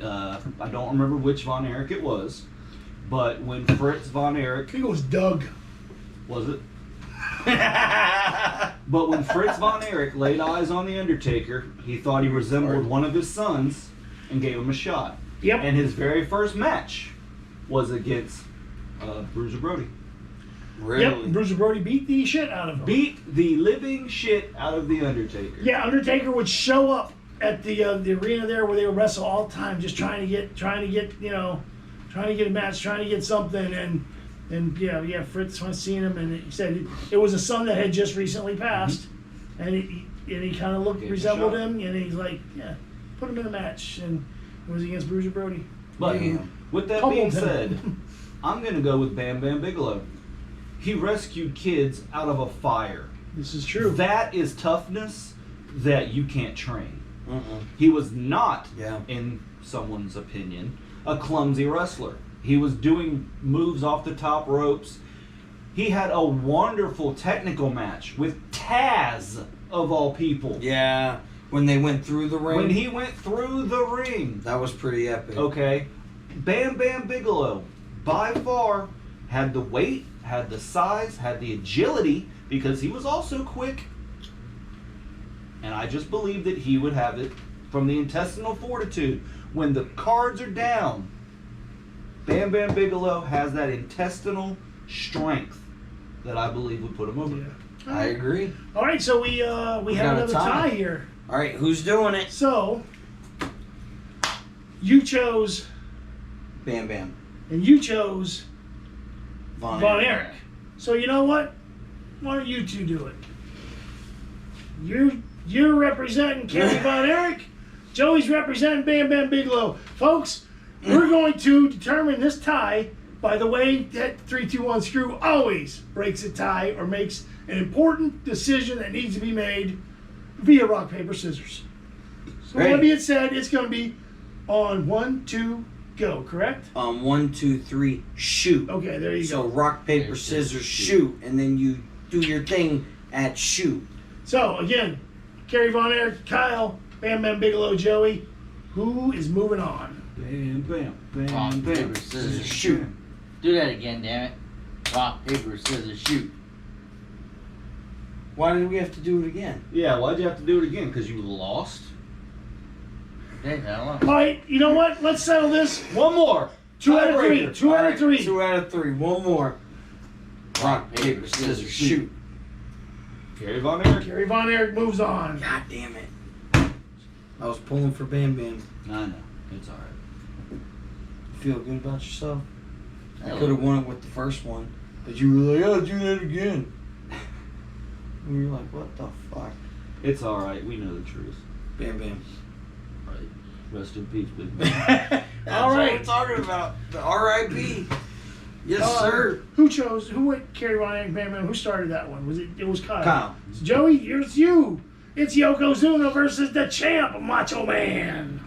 I don't remember which Von Erich it was, but when Fritz Von I Erich, think it was Doug. was it? But when Fritz Von Erich laid eyes on The Undertaker, he thought he resembled one of his sons and gave him a shot. Yep. And his very first match was against Bruiser Brody. Really? Yep. Bruiser Brody beat the shit out of him. Beat the living shit out of The Undertaker. Yeah, Undertaker would show up at the arena there where they would wrestle all the time, just trying to get a match, trying to get something, and yeah, Fritz was seeing him, and he said it was a son that had just recently passed, and he kind of resembled him, and he's like, yeah, put him in a match, and it was against Bruiser Brody. But with that being Pummeled him. said, I'm going to go with Bam Bam Bigelow. He rescued kids out of a fire. This is true. That is toughness that you can't train. Uh-uh. He was not, Yeah. in someone's opinion, a clumsy wrestler. He was doing moves off the top ropes. He had a wonderful technical match with Taz, of all people. Yeah. When they went through the ring. When he went through the ring. That was pretty epic. Okay. Bam Bam Bigelow, by far, had the weight, had the size, had the agility, because he was also quick. And I just believe that he would have it from the intestinal fortitude. When the cards are down, Bam Bam Bigelow has that intestinal strength that I believe would put him over. Yeah. I agree. All right, so we have got a another tie here. All right, who's doing it? So you chose, Bam Bam. and you chose Von Von Erich. So you know what? Why don't you two do it? You're representing Kerry Von Erich. Joey's representing Bam Bam Bigelow. Folks, we're going to determine this tie by the way that 3-2-1 screw always breaks a tie or makes an important decision that needs to be made via rock, paper, scissors. So with that being said, it's going to be on 1, 2, go, correct? 1, 2, 3, shoot. Okay, there you So go. rock, paper, scissors, shoot. And then you do your thing at shoot. So again, Kerry Von Erich, Kyle, Bam Bam Bigelow, Joey. Who is moving on? Bam Bam Bam Rock, Bam. paper, scissors, shoot. Do that again, damn it. Rock, paper, scissors, shoot. Why did we have to do it again? Yeah, why'd you have to do it again? Because you lost? Hey, I don't All know. right, you know what? Let's settle this. One more. 2 out of 3. Tiebreaker. 2 out of 3. 2 out of 3. One more. Rock, paper, scissors, shoot. Kerry Von Erich. Kerry Von Erich moves on. God damn it. I was pulling for Bam Bam. I know. It's alright. Feel good about yourself? I Hell could have won it with the first one. But you were like, I'll do that again. And we were like, what the fuck? It's alright. We know the truth. Bam Bam. Right. Rest in peace, big man. That's All what right. we're talking about. The R.I.P. Yes, sir. Who went Kerry Von Erich, Bam Bam? Who started that one? It was Kyle. Kyle. So Joey, it's you. It's Yokozuna versus the champ, Macho Man.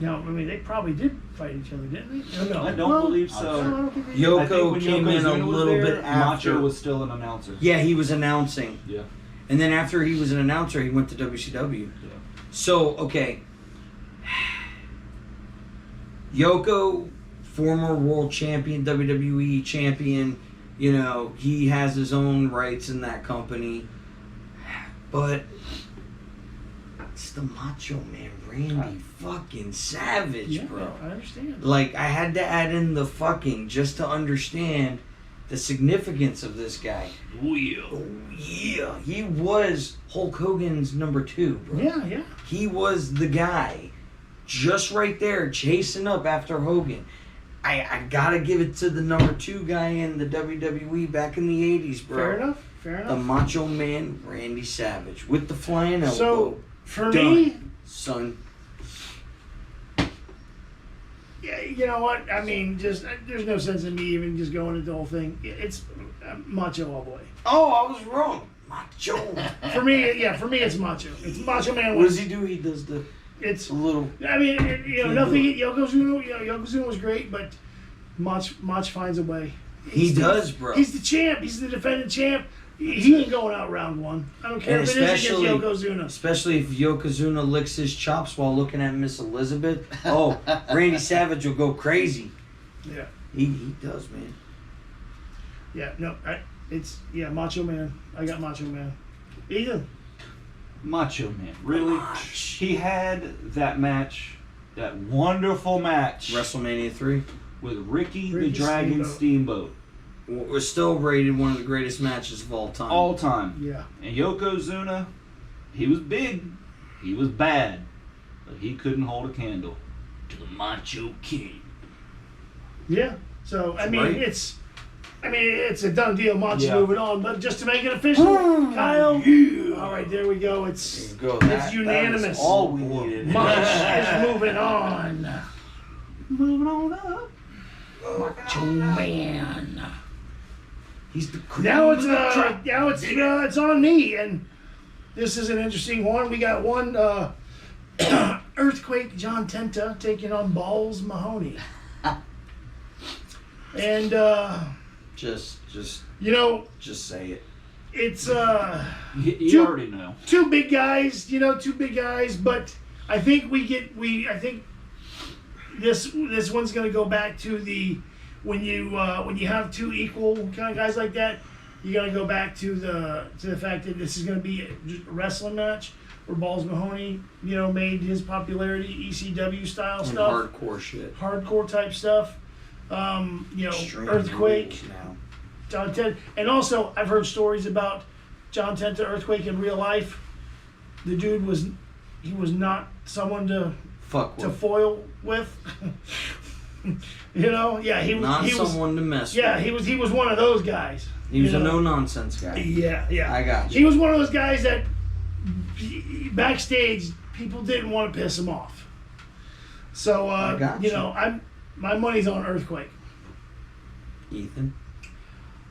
No, I mean, they probably did fight each other, didn't they? No, I don't believe so. No, I don't think they did. Yo- I think when Yoko came in a Yokozuna was little there, bit after. Macho was still an announcer. Yeah, he was announcing. Yeah. And then after he was an announcer, he went to WCW. Yeah. So, okay. Yoko, former world champion, WWE champion, you know, he has his own rights in that company. But it's the Macho Man, Randy fucking Savage, Yeah, bro. I understand. Like, I had to add in the fucking just to understand the significance of this guy. Oh, yeah. Oh, yeah. He was Hulk Hogan's number 2, bro. Yeah. He was the guy just right there chasing up after Hogan. I gotta give it to the number 2 guy in the WWE back in the 80s, bro. Fair enough. The Macho Man, Randy Savage, with the flying elbow. So, for Done. me, Son. yeah, you know what? I mean, just there's no sense in me even just going into the whole thing. It's Macho all boy. Oh, I was wrong. Macho. For me, it's Macho. It's Macho Man. What does he do? He does the It's little. I mean, nothing. Yokozuna was great, but Mach finds a way. He does, bro. He's the champ. He's the defending champ. He ain't going out round 1. I don't care And if it is against Yokozuna. Especially if Yokozuna licks his chops while looking at Miss Elizabeth. Oh, Randy Savage will go crazy. Yeah. He does, man. Yeah. No. Macho Man. I got Macho Man. Ethan. Macho Man, really? He had that match, that wonderful match WrestleMania 3 with Ricky the Ricky Dragon Steamboat. was still rated one of the greatest matches of all time. All time. Yeah. And Yokozuna, he was big, he was bad, but he couldn't hold a candle to the Macho King. Yeah. So I mean, Right. it's a done deal. Macho Yeah. moving on, but just to make it official, Kyle. All right, there we go. It's There you go. It's That unanimous. was all we needed. Mach is moving on. Moving on up. Macho Man. He's the cream Now of the crop. it's on me, and this is an interesting one. We got one Earthquake John Tenta taking on Balls Mahoney, and Just say it. it's You Two- already know. two big guys, but I think I think this one's going to go back to the when you have two equal kind of guys like that, you got to go back to the fact that this is going to be a wrestling match where Balls Mahoney, made his popularity ECW style And stuff, hardcore shit. hardcore type stuff. Extreme Earthquake, rules now. John Tenta, and also I've heard stories about John Tenta, Earthquake in real life. The dude was not someone to Fuck with. foil with. Yeah, he Not was. someone to mess Yeah, with. he was one of those guys. He was you a know? no-nonsense guy. Yeah. I got He you. was one of those guys that backstage people didn't want to piss him off. So I got you. my money's on Earthquake. Ethan.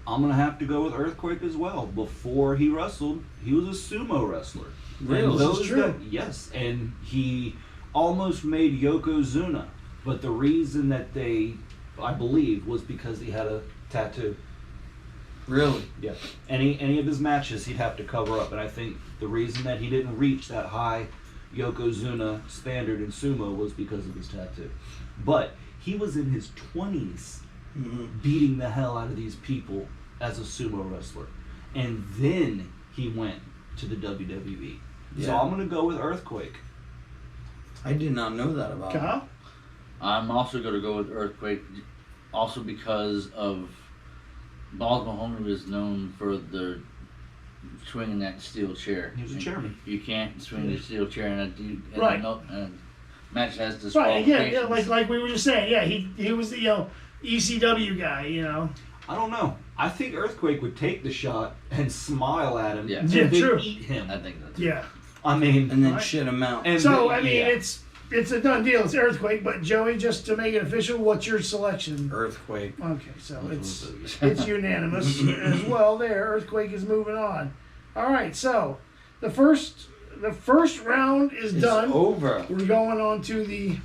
I'm going to have to go with Earthquake as well. Before he wrestled, he was a sumo wrestler. Really? And This is those true. guys- yes, and he almost made Yokozuna. But the reason that I believe, was because he had a tattoo. Really? Yeah. Any of his matches, he'd have to cover up. And I think the reason that he didn't reach that high Yokozuna standard in sumo was because of his tattoo. But he was in his 20s beating the hell out of these people as a sumo wrestler. And then he went to the WWE. So Yeah. I'm going to go with Earthquake. I did not know that about him. Kyle? I'm also going to go with Earthquake, also because of Balls Mahoney was known for the swinging that steel chair. He was a chairman. You can't swing the steel chair, and Right. match has this. Right, again, like we were just saying, yeah, he was the ECW guy, I don't know. I think Earthquake would take the shot and smile at him Yeah. and Yeah, then true. eat him. I think that's Yeah. I mean, And then Right. shit him out. and So the- I mean, yeah. it's a done deal. It's Earthquake, but Joey, just to make it official, what's your selection? Earthquake. Okay, so it's unanimous as well. There, Earthquake is moving on. All right, so the first round is It's done. over. We're going on to the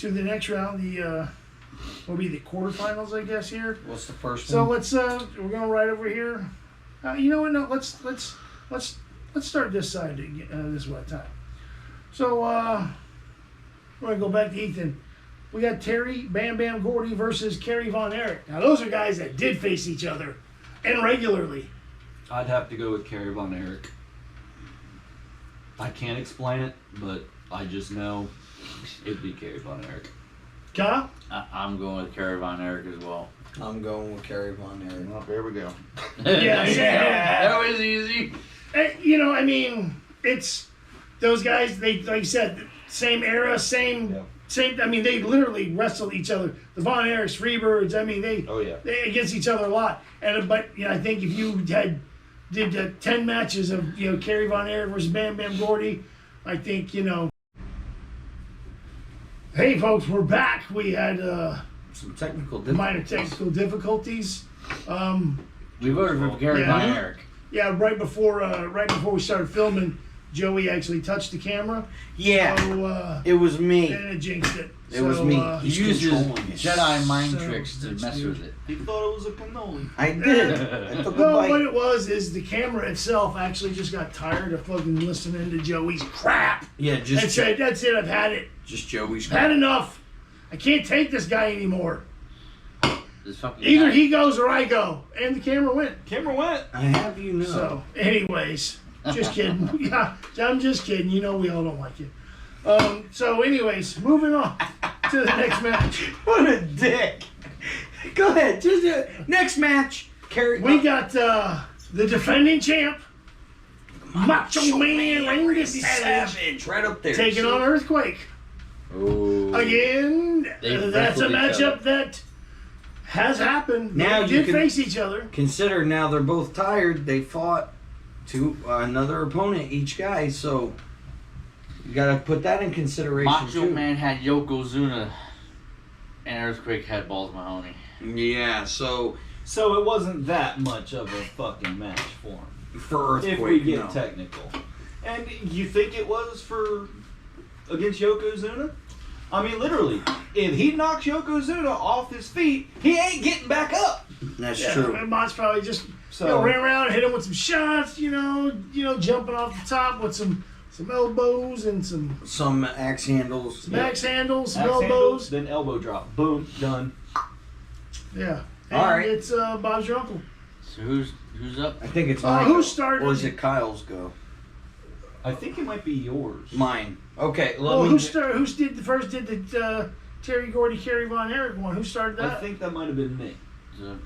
next round. The will be the quarterfinals, I guess here. What's the first So one? let's we're going right over here. You know what? No, let's start this side this way time. So, we're going to go back to Ethan. We got Terry Bam Bam Gordy versus Kerry Von Erich. Now, those are guys that did face each other, and regularly. I'd have to go with Kerry Von Erich. I can't explain it, but I just know it'd be Kerry Von Erich. Kyle? I'm going with Kerry Von Erich as well. I'm going with Kerry Von Erich. Well, there we go. Yeah. That was easy. You know, I mean, it's those guys. They, like you said, same era, same. I mean, they literally wrestled each other. The Von Erichs, Freebirds. I mean, they against each other a lot. But you know, I think if you did 10 matches of Kerry Von Erich versus Bam Bam Gordy, I think Hey, folks, we're back. We had Some technical minor technical difficulties. We voted for Kerry Von Erich. Yeah, right before we started filming, Joey actually touched the camera. Yeah, So, it was me. and it jinxed it. It was me. He He's used his controlling it. Jedi mind So, tricks to mess with it. He thought it was a cannoli. I did. I took a Well, what bite. it was is the camera itself actually just got tired of fucking listening to Joey's crap. Yeah, And just said, "That's it. I've had it. just Joey's. I've had enough. I can't take this guy anymore. This fucking Either guy. he goes or I go." And the camera went. Camera went. I have you know. So, anyways, just kidding. Yeah, I'm just kidding. You know we all don't like you. So, anyways, moving on to the next match. What a dick. Go ahead. Just next match. Kerry. We got the defending champ, Macho Man Randy Savage, right up there. taking on Earthquake. Oh. Again, They that's a wrestled each matchup other. that has happened. Now They you did can- face each other. Consider now they're both tired. They fought to another opponent each guy, so you gotta put that in consideration Macho too. Man had Yokozuna, and Earthquake had Balls Mahoney. Yeah, so So it wasn't that much of a fucking match for him. for Earthquake, If we get no. technical. And you think it was for against Yokozuna? I mean, literally, if he knocks Yokozuna off his feet, he ain't getting back up. That's Yeah, true. and Mott's probably just So ran around, hit him with some shots. Jumping off the top with some elbows and some Some axe handles. axe handles, some axe elbows. handles, then elbow drop. Boom, done. Yeah. And All right. It's Bob's your uncle. So who's up? I think it's Uh, mine. who started- Or is it Kyle's go? I think it might be yours. Mine. Okay, let Well, me. who did the Terry Gordy, Kerry Von Erich one? Who started I that? think that might have been me.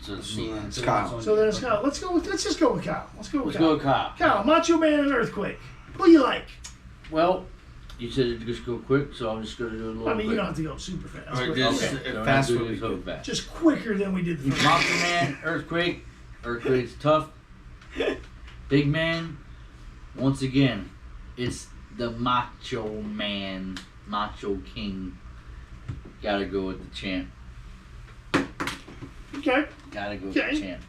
So it's me. It's Kyle. So then it's Kyle. Let's just go with Kyle. Let's go with Let's Kyle. go with Kyle. Kyle, Macho Man and Earthquake. Who you like? Well, you said it just go quick, so I'm just going to do it a little I mean, you quick. don't have to go super fast. All right, but just- okay. So we're fast not would doing be so good. fast. Just quicker than we did the first. Macho Man, Earthquake. Earthquake's tough. Big Man. Once again, it's the Macho Man, Macho King. Gotta go with the champ. Okay. Gotta go with Okay. the champ.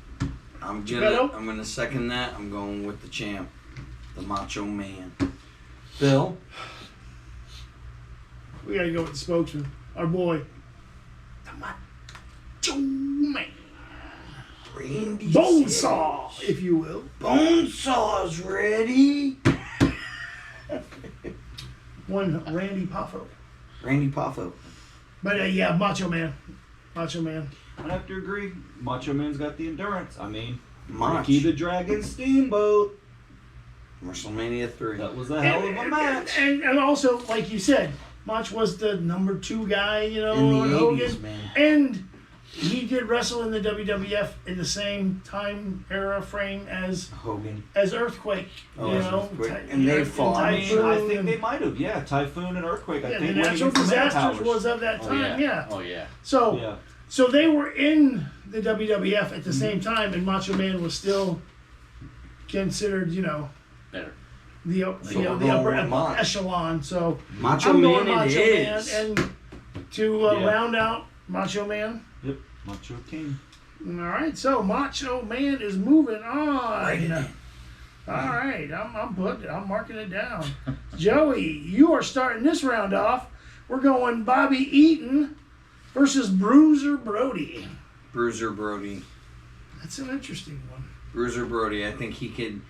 I'm Beto? gonna second that. I'm going with the champ, the Macho Man. Bill. We gotta go with the spokesman. Our boy. The Macho Man. Randy Bonesaw, if you will. Bonesaw's ready. One Randy Poffo. Randy Poffo. But yeah, Macho Man. Macho Man. I'd have to agree. Macho Man's got the endurance. I mean, Mach. Ricky the Dragon Steamboat. WrestleMania 3. That was a hell of a match. And also, like you said, Mach was the number 2 guy, In the on 80s, Hogan. man. And he did wrestle in the WWF in the same time era frame as Hogan. Earthquake. Oh, as Earthquake. Ty- And they and fought. I mean, Typhoon I think and- they might have. Yeah, Typhoon and Earthquake. I Yeah, think the went natural against the disasters Manpowers. was of that Oh time, yeah. yeah. Oh yeah. So Yeah. so they were in the WWF at the same time, and Macho Man was still considered, Better. the So we're the going upper with Mach. echelon. So Macho I'm going Man Macho it Man, is. and to Yeah. round out Macho Man. Yep. Macho King. All right, so Macho Man is moving on. Right in. All right, I'm marking it down. Joey, you are starting this round off. We're going Bobby Eaton versus Bruiser Brody. Bruiser Brody. That's an interesting one. Bruiser Brody. I think he can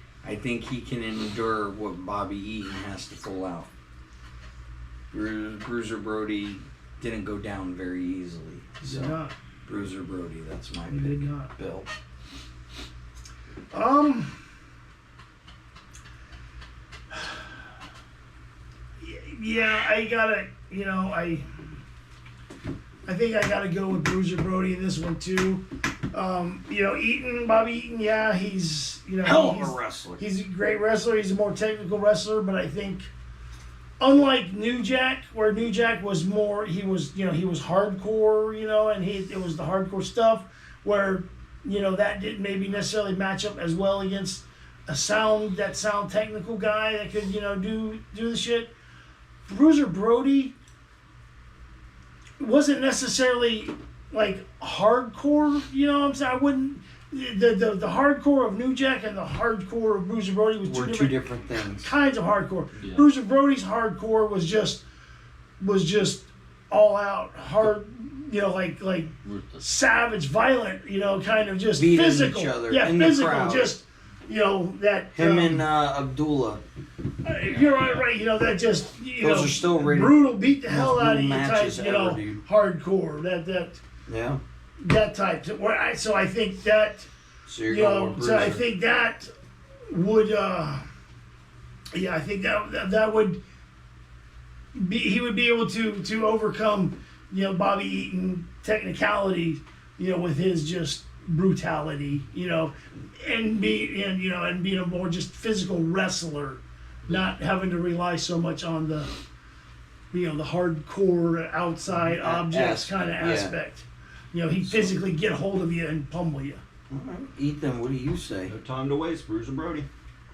endure what Bobby Eaton has to pull out. Bruiser Brody didn't go down very easily. He did not. Bruiser Brody, that's my He pick. did not. Bill. Yeah, I gotta, I think I gotta go with Bruiser Brody in this one too. Bobby Eaton, yeah, he's, Hell of a wrestler. He's a great wrestler. He's a more technical wrestler, but I think, unlike New Jack, where New Jack was more, he was hardcore, and it was the hardcore stuff, where, that didn't maybe necessarily match up as well against a sound technical guy that could, do the shit. Bruiser Brody wasn't necessarily like hardcore, what I'm saying? I wouldn't. The hardcore of New Jack and the hardcore of Bruiser Brody was two different things. Kinds of hardcore. Yeah. Bruiser Brody's hardcore was just all out hard, like Ruthless. savage, violent, kind of just Beating physical. each other Yeah, in the physical. crowd. Just that. Him and Abdullah. You're right. That just Those are still rated brutal, beat the hell most out of you brutal type. matches ever, dude. Hardcore. Yeah. That type. So I think that. So you're going with Bruiser. So I think that would. I think that would be. He would be able to overcome, Bobby Eaton technicality, with his just brutality, and being a more just physical wrestler, not having to rely so much on the, the hardcore outside objects kind of aspect. He'd physically get a hold of you and pummel you. All right. Ethan, what do you say? No time to waste. Bruiser Brody.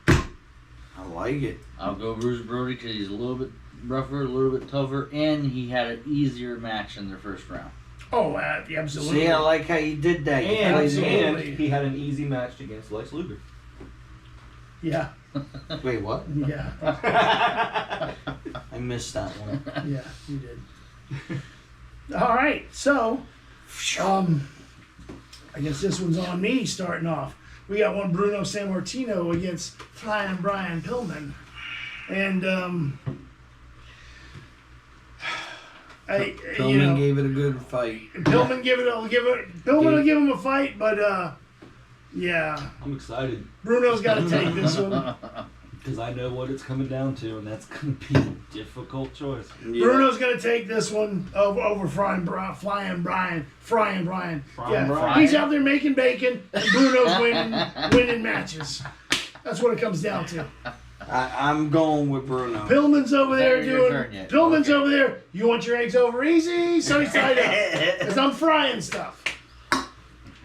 I like it. I'll go Bruiser Brody because he's a little bit rougher, a little bit tougher, and he had an easier match in their first round. Oh, absolutely. See, I like how you did that. You And played the game. he had an easy match against Lex Luger. Yeah. Wait, what? Yeah. I missed that one. Yeah, you did. All right, so I guess this one's on me starting off. We got one Bruno Sammartino against Flying Brian Pillman, and Pillman gave it a good fight. Pillman will give him a fight, but yeah, I'm excited Bruno's got to take this one. because I know what it's coming down to, and that's going to be a difficult choice. Yeah. Bruno's gonna take this one over Frying Brian. Yeah, Brian. he's out there making bacon, and Bruno's winning matches. That's what it comes down to. I'm going with Bruno. Pillman's over there Is that your doing. turn yet? Pillman's Okay. over there. You want your eggs over easy? Sunny side up. Because I'm frying stuff.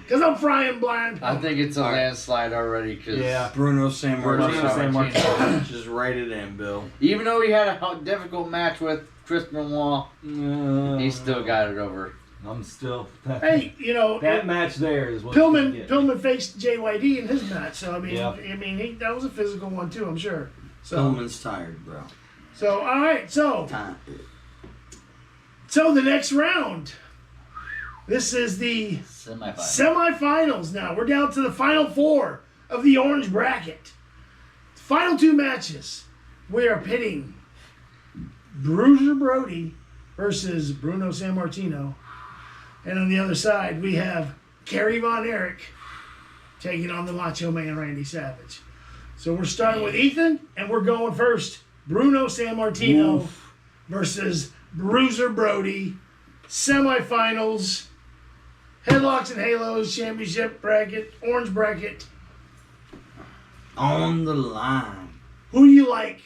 Because I'm frying blind. I think it's a All right. landslide already because Bruno Sammartino. Sammartino. Just write it in, Bill. even though he had a difficult match with Chris Benoit, he still got it over. I'm still. Hey, that match there is what you get. Pillman faced JYD in his match, so I mean, Yeah. that was a physical one too, I'm sure. So, Pillman's tired, bro. all right, so Time. the next round. This is the Semifinal. semifinals now. We're down to the final four of the orange bracket. Final two matches. We are pitting Bruiser Brody versus Bruno Sammartino. And on the other side, we have Kerry Von Erich taking on the Macho Man Randy Savage. So we're starting with Ethan, and we're going first. Bruno Sammartino versus Bruiser Brody. Semifinals. Headlocks and Halos championship bracket, orange bracket. On the line. Who do you like?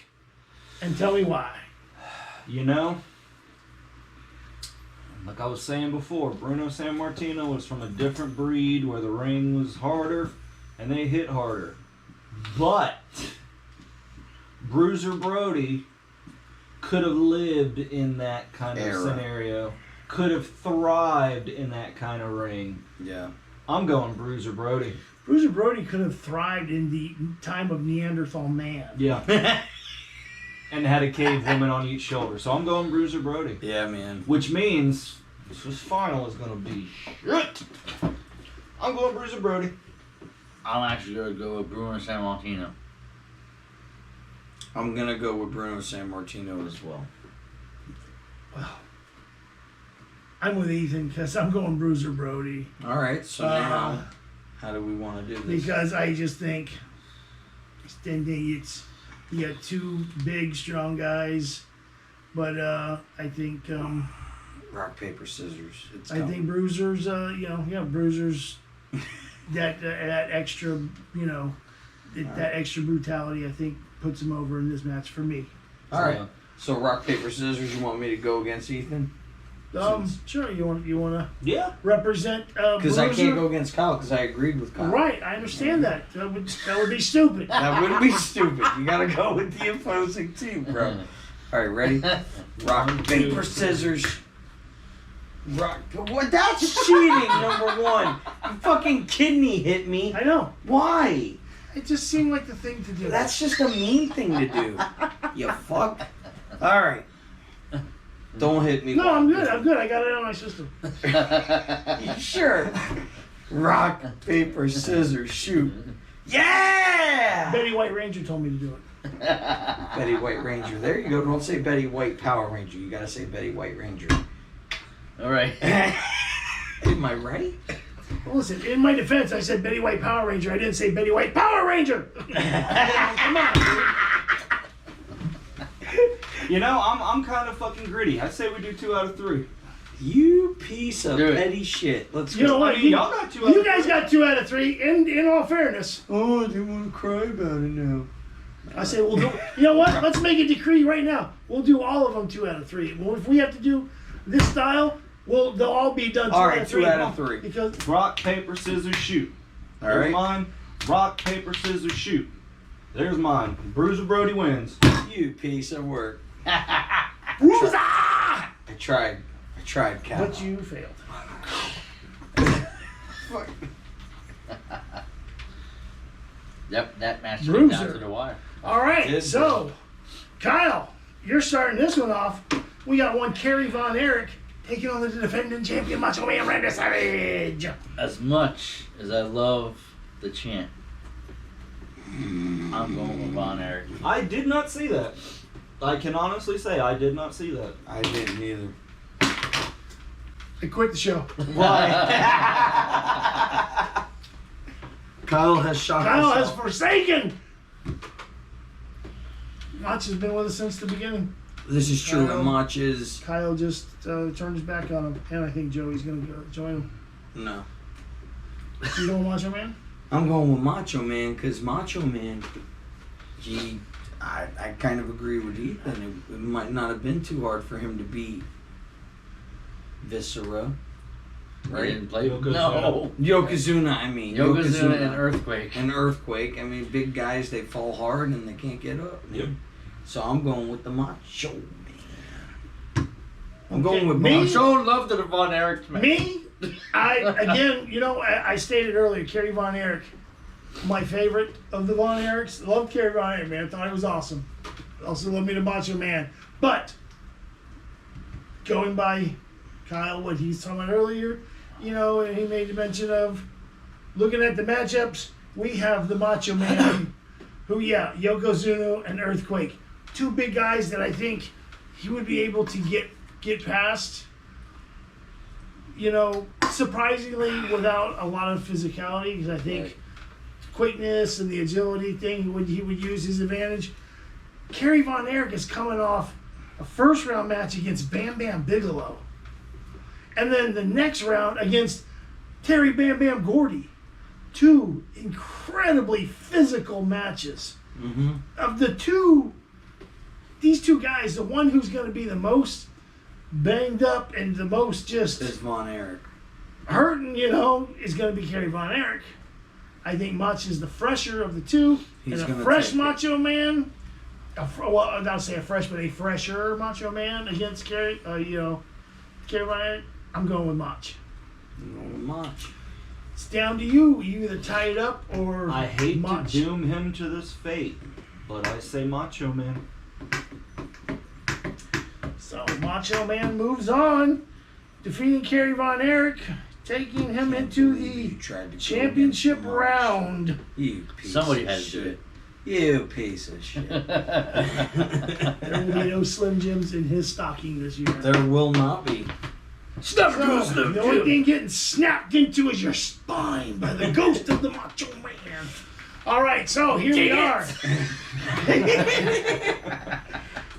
And tell me why. Like I was saying before, Bruno Sammartino was from a different breed where the ring was harder and they hit harder. But Bruiser Brody could have lived in that kind of scenario, could have thrived in that kind of ring. Yeah. I'm going Bruiser Brody. Bruiser Brody could have thrived in the time of Neanderthal man. Yeah. And had a cave woman on each shoulder. So I'm going Bruiser Brody. Yeah, man. Which means this final is going to be shit. I'm going Bruiser Brody. I'm actually going to go with Bruno Sammartino. I'm going to go with Bruno Sammartino as well. I'm with Ethan because I'm going Bruiser Brody. All right. So now, how do we want to do this? Because I just think you got two big, strong guys, but I think Rock, paper, scissors. It's I think Bruiser's Bruiser's that extra that extra brutality I think puts him over in this match for me. All right. So rock, paper, scissors. You want me to go against Ethan? Sure. You want to Yeah. represent Because I can't go against Kyle because I agreed with Kyle. Right, I understand that. That would be stupid. That would be stupid. You gotta go with the opposing team, bro. All right, ready? Rock, paper, scissors. Rock. What? That's cheating. Number one. You fucking kidney hit me. I know. Why? It just seemed like the thing to do. That's just a mean thing to do. You fuck. All right. Don't hit me. No, I'm good. I'm good. I got it on my system. You sure? Rock, paper, scissors, shoot. Yeah! Betty White Ranger told me to do it. Betty White Ranger. There you go. Don't say Betty White Power Ranger. You gotta say Betty White Ranger. All right. Am I right? Well, listen, in my defense, I said Betty White Power Ranger. I didn't say Betty White Power Ranger. Come on, dude. You know, I'm kind of fucking gritty. I say we do 2 out of 3. You piece of Do it. petty shit. Let's go. You know what? I mean, y'all got 2 out You of guys 3. got 2 out of 3. In all fairness, Oh, I didn't want to cry about it now. I say we'll do. You know what? Let's make a decree right now. We'll do all of them 2 out of 3. Well, if we have to do this style, they'll all be done 2 All out right, of 3. 2 out of 3. Because Rock, paper, scissors, shoot. All There's right. mine. Rock, paper, scissors, shoot. There's mine. Bruiser Brody wins. You piece of work. Bruiser! I tried, Cal. But you failed. Fuck. Yep, that match came down Bruiser. to the wire. All right, Did so Kyle, you're starting this one off. We got one Kerry Von Erich taking on the defending champion Macho Man Randy Savage. As much as I love the chant, I'm going with Von Erich. I did not see that. I can honestly say I did not see that. I didn't either. I quit the show. Why? Kyle has shot Kyle has himself. forsaken. Mach has been with us since the beginning. This is true. Kyle- And Mach is Kyle just turned his back on him, and I think Joey's going to join him. no. You don't Macho Man? I'm going with Macho Man because Macho Man, I kind of agree with Ethan. It might not have been too hard for him to beat Viscera. He Right? didn't play. Yokozuna. No. Yokozuna, I mean. Yokozuna and Earthquake. And Earthquake. I mean, big guys, they fall hard and they can't get up. Man. Yep. So I'm going with the Macho Man. I'm going Okay, with me? Macho. Show love to the Von Erich match. Me? I stated earlier, Kerry Von Erich, my favorite of the Von Erichs. Loved Kerry Von Erich, man. Thought he was awesome. Also loved me the Macho Man. But, going by Kyle, what he's talking about earlier, and he made a mention of looking at the matchups, we have the Macho Man, who, Yokozuna and Earthquake. 2 big guys that I think he would be able to get past. Surprisingly, without a lot of physicality, because I think quickness and the agility thing, he would use his advantage. Kerry Von Erich is coming off a first-round match against Bam Bam Bigelow. And then the next round against Terry Bam Bam Gordy. 2 incredibly physical matches. Mm-hmm. Of these two guys, the one who's going to be the most banged up and the most just It's Von Erich. hurting, is going to be Kerry Von Erich. I think Mach is the fresher of the 2. He's and a gonna fresh take it. Macho Man, I'll say a fresh, but a fresher Macho Man against Kerry Von Erich. I'm going with Mach. I'm going with Mach. It's down to you. You either tie it up or I hate Mach. to doom him to this fate, but I say Macho Man. So Macho Man moves on, defeating Kerry Von Erich, taking him into the You tried to go championship against Mach. round. You piece Somebody of had to do shit. it. You piece of shit. There will be no Slim Jims in his stocking this year. There will not be. Snap the only thing getting snapped into is your spine by the ghost of the Macho Man. All right, so here we are.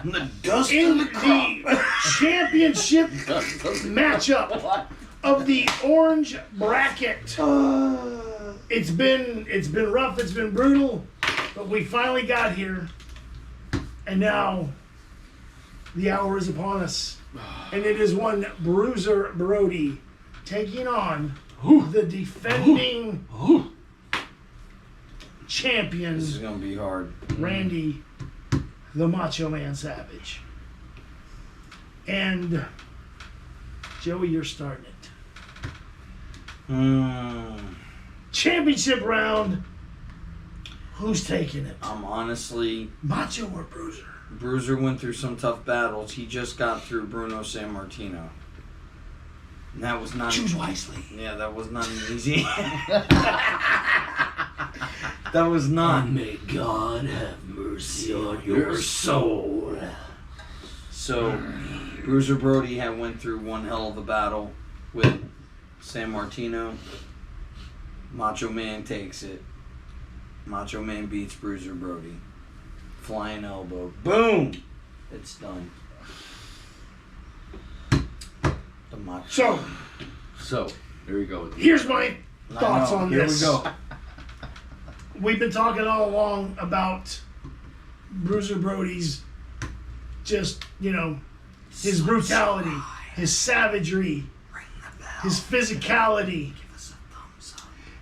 The dust In of the championship matchup of the orange bracket. It's been rough, it's been brutal, but we finally got here. And now the hour is upon us. And it is one Bruiser Brody taking on the defending champion. This is gonna be hard. Randy the Macho Man Savage. And Joey, you're starting it. Championship round. Who's taking it? I'm honestly... Macho or Bruiser? Bruiser went through some tough battles. He just got through Bruno Sammartino. And that was not... Choose wisely. Yeah, that was not an easy... That was not... May God have mercy on your soul. So, Bruiser Brody had went through one hell of a battle with Sammartino. Macho Man takes it. Macho Man beats Bruiser Brody. Flying elbow. Boom! It's done. The Macho. So, here we go. Here's my thoughts on Here this. we go. We've been talking all along about Bruiser Brody's just, his brutality, his savagery, his physicality,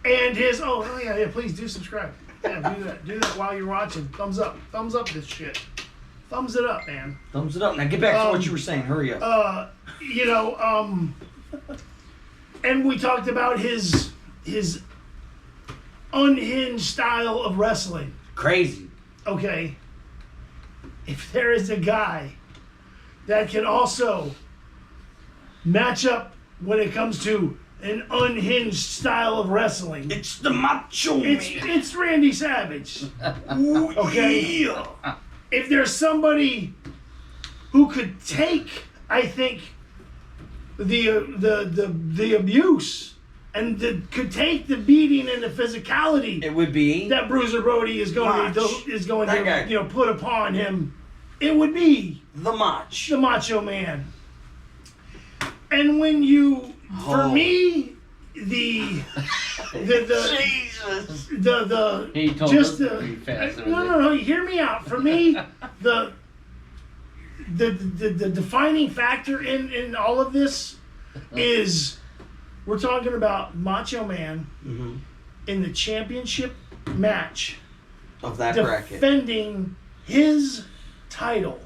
and his, yeah, please do subscribe. Yeah, do that while you're watching. Thumbs up this shit. Thumbs it up, man. Thumbs it up. Now get back to what you were saying. Hurry up. And we talked about his unhinged style of wrestling. Crazy. Okay. If there is a guy that can also match up when it comes to an unhinged style of wrestling, It's the Macho Man. it's Randy Savage. Ooh, Okay. yeah. If there's somebody who could take, I think, the abuse and could take the beating and the physicality It would be that Bruiser Brody is going That guy. to put upon him, it would be the Mach. the Macho Man. And when you, for me, Jesus. He told just us the pretty fast. no, hear me out. For me, the defining factor in all of this is we're talking about Macho Man in the championship match Of that bracket. defending his title.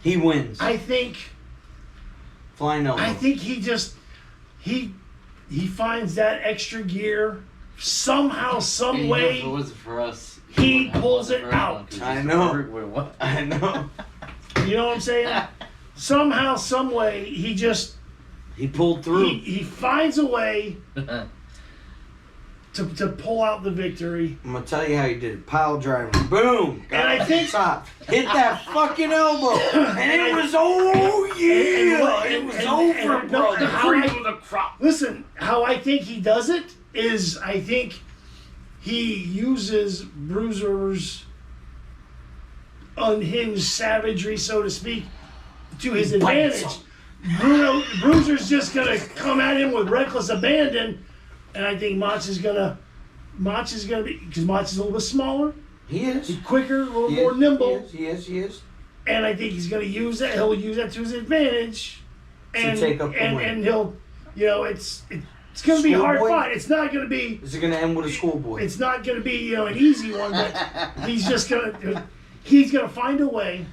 He wins. I think Flying elbow. he finds that extra gear somehow, some way. If it wasn't for us, He pulls it out. I know. Wait, what? I know. You know what I'm saying? Somehow, some way, he pulled through. he finds a way to pull out the victory. I'm gonna tell you how he did it. Pile driver. Boom. Got And I it at think- the top. Hit that fucking elbow. And it was it was over, bro. no, listen, how I think he does it is I think he uses Bruiser's unhinged savagery, so to speak, to his advantage. Bruiser's just gonna come at him with reckless abandon, and I think Mach is gonna be, because Mach is a little bit smaller, He is. he's quicker, a little more nimble, He is. and I think he's gonna use that. He'll use that to his advantage, and take up the win. and he'll, it's gonna be a hard Schoolboy? fight. It's not gonna be. Is it gonna end with a schoolboy? It's not gonna be an easy one, but he's gonna find a way,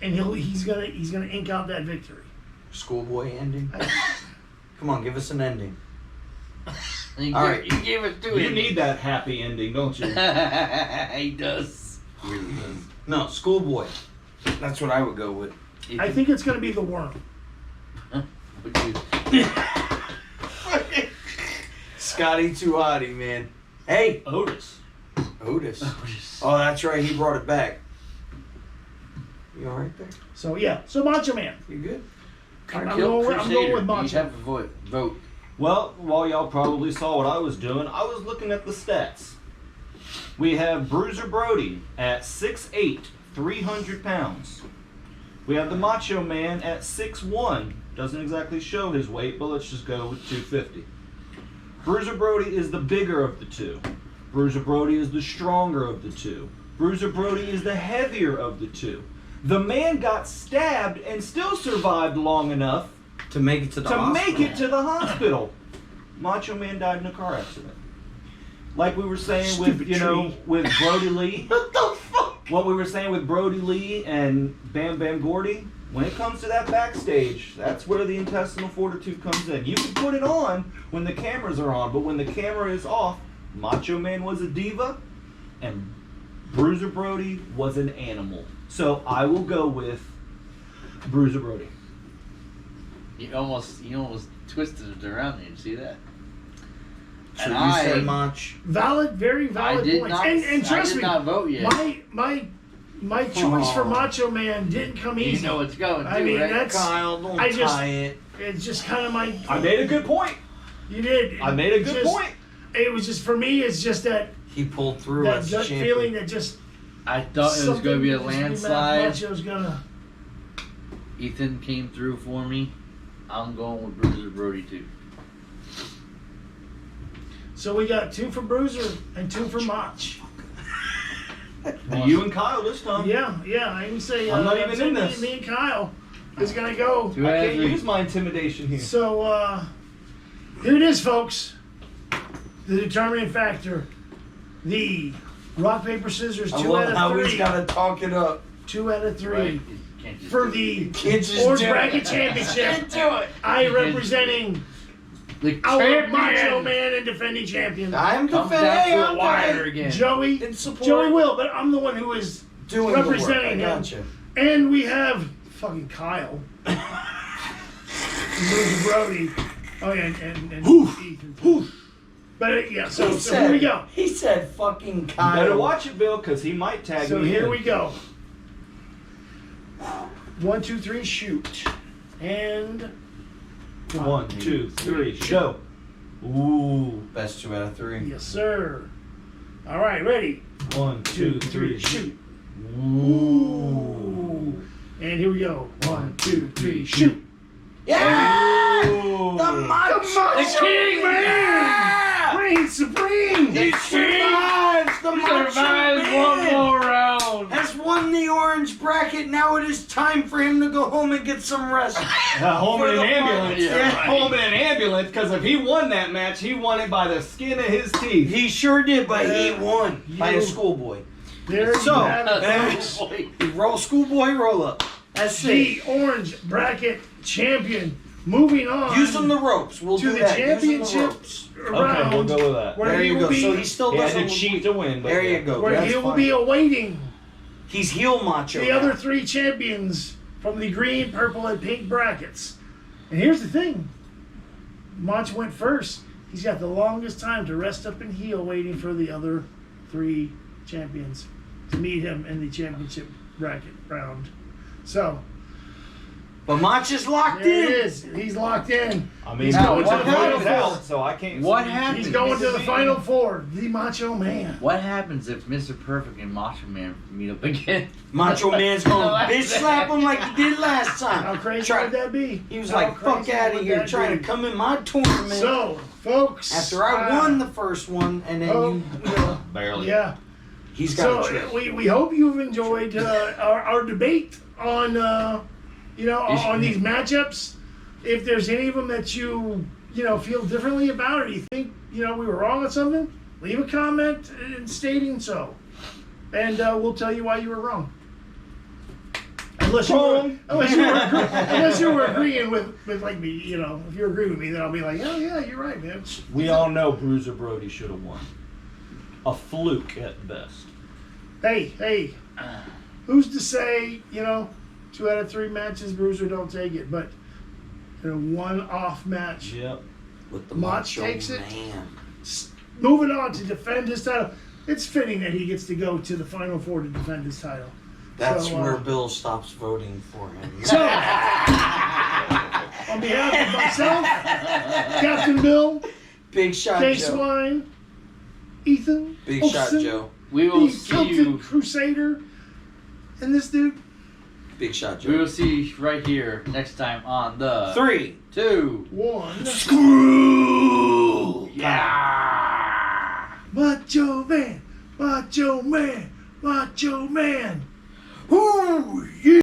and he's gonna ink out that victory. Schoolboy ending? Come on, give us an ending. You All right. You gave it to You him. need that happy ending, don't you? He does. He really does. No, schoolboy. That's what I would go with. I think it's gonna be the Worm. Would you- Scotty too hotty, man. Hey, Otis. Otis. Oh, that's right. He brought it back. You all right there? So yeah. So Macho Man. You good? I'm going with Macho. You have a vote. Well, while y'all probably saw what I was doing, I was looking at the stats. We have Bruiser Brody at 6'8", 300 pounds. We have the Macho Man at 6'1". Doesn't exactly show his weight, but let's just go with 250. Bruiser Brody is the bigger of the two. Bruiser Brody is the stronger of the two. Bruiser Brody is the heavier of the two. The man got stabbed and still survived long enough To make it to the hospital. Macho Man died in a car accident. Like we were saying Stupid with Brody Lee. What the fuck? What we were saying with Brody Lee and Bam Bam Gordy, when it comes to that backstage, that's where the intestinal fortitude comes in. You can put it on when the cameras are on, but when the camera is off, Macho Man was a diva and Bruiser Brody was an animal. So I will go with Bruiser Brody. You almost twisted it around. Did you see that? So And you said Mach. Valid, very valid I did points. not. And trust I did me, not vote yet. my choice for Macho Man didn't come easy. You know it's going. I mean, right? that's Kyle, don't I just- tie it. it's just kind of my. I made a good point. You did. I made a good Just- point. It was just for me. It's just that He pulled through that as gut champion. feeling that just. I thought it was going to be a something just landslide. Macho's gonna. Ethan came through for me. I'm going with Bruiser Brody too. So we got 2 for Bruiser and 2 for Mach. You and Kyle this time. Yeah, I can say. I'm not even in me, this. Me and Kyle is gonna go. Two I out of can't three. use my intimidation here. So here it is, folks. The determining factor. The rock paper scissors. I 2 love out how of he's 3. got to talk it up. 2 out of 3 Right. You can't just for do the Can't just Orange do Bracket it. Championship. Can't do it. I representing the our champion. Macho Man and defending champion, I'm Comes down defending. to the I'm wire again. Joey. in support. Joey will, but I'm the one who is doing the work. I representing him. gotcha. And we have fucking Kyle. Bruiser Brody. Oh yeah, and Ethan. But yeah, so here we go. He said fucking You Kyle. better watch it, Bill, because he might tag So me here in. we go. 1, 2, 3, shoot. And 1, 2, 3, show. Ooh. Best 2 out of 3. yes, sir. All right, ready? 1, 2, 3, shoot. Ooh. And here we go. 1, 2, 3, shoot. Yeah! Ooh. The Macho The King, man! Yeah! Reign supreme. He survives! The Macho Survives one Man more round. has won the orange bracket. Now it is time for him to go home and get some rest. Home in For an the ambulance. fight. Yeah. Home in an ambulance, because if he won that match, he won it by the skin of his teeth. He sure did, but he Yeah. won by You- a schoolboy. There you So, have it, folks. He roll schoolboy roll up. That's The it. orange bracket champion. Moving on Using the ropes. We'll to do the that. Using the championship ropes. round. Okay, we'll go with that. Where There he you will go. be, So he still He had doesn't to cheat to win. But There yeah. you go. where That's he will fine. be awaiting He's heel macho. the now. other 3 champions from the green, purple, and pink brackets. And here's the thing. Mach went first. He's got the longest time to rest up and heal waiting for the other 3 champions to meet him in the championship bracket round. So, But Mach is locked there it in. is. He's locked in. I mean, He's Now, going to what the final happens- four. out, so I can't. What see- happens? He's going to the final 4. The Macho Man. What happens if Mr. Perfect and Macho Man meet up again? Macho Man's going to bitch slap him like he did last How time. crazy Try- would that be? He was How like, fuck crazy out of would here, that trying be? to come in my tournament. So, folks. After I won the first one, and then Oh, you, yeah. Barely. Yeah. he's got a So trick. we hope you've enjoyed our debate on on these matchups. If there's any of them that you feel differently about, or you think we were wrong on something, leave a comment stating so, and we'll tell you why you were wrong. Unless you were agreeing with like me, if you agree with me, then I'll be like, oh yeah, you're right, man. We all know Bruiser Brody should have won. A fluke at best. Hey, who's to say, 2 out of 3 matches, Bruiser don't take it, but in a one-off match, Yep. With the Mach macho takes it. man. moving on to defend his title. it's fitting that he gets to go to the Final Four to defend his title. That's So, where Bill stops voting for him. So, on behalf of myself, Captain Bill, Big shot, Jay Joe. Swine, Ethan, Big Olsen, shot, Joe. We will the see Tilted you. Crusader, and this dude. Big shot, We will Joe. see you right here next time on the 3, 2. 1. Screw! Yeah. Macho Man, Macho Man, Macho Man. Ooh, yeah.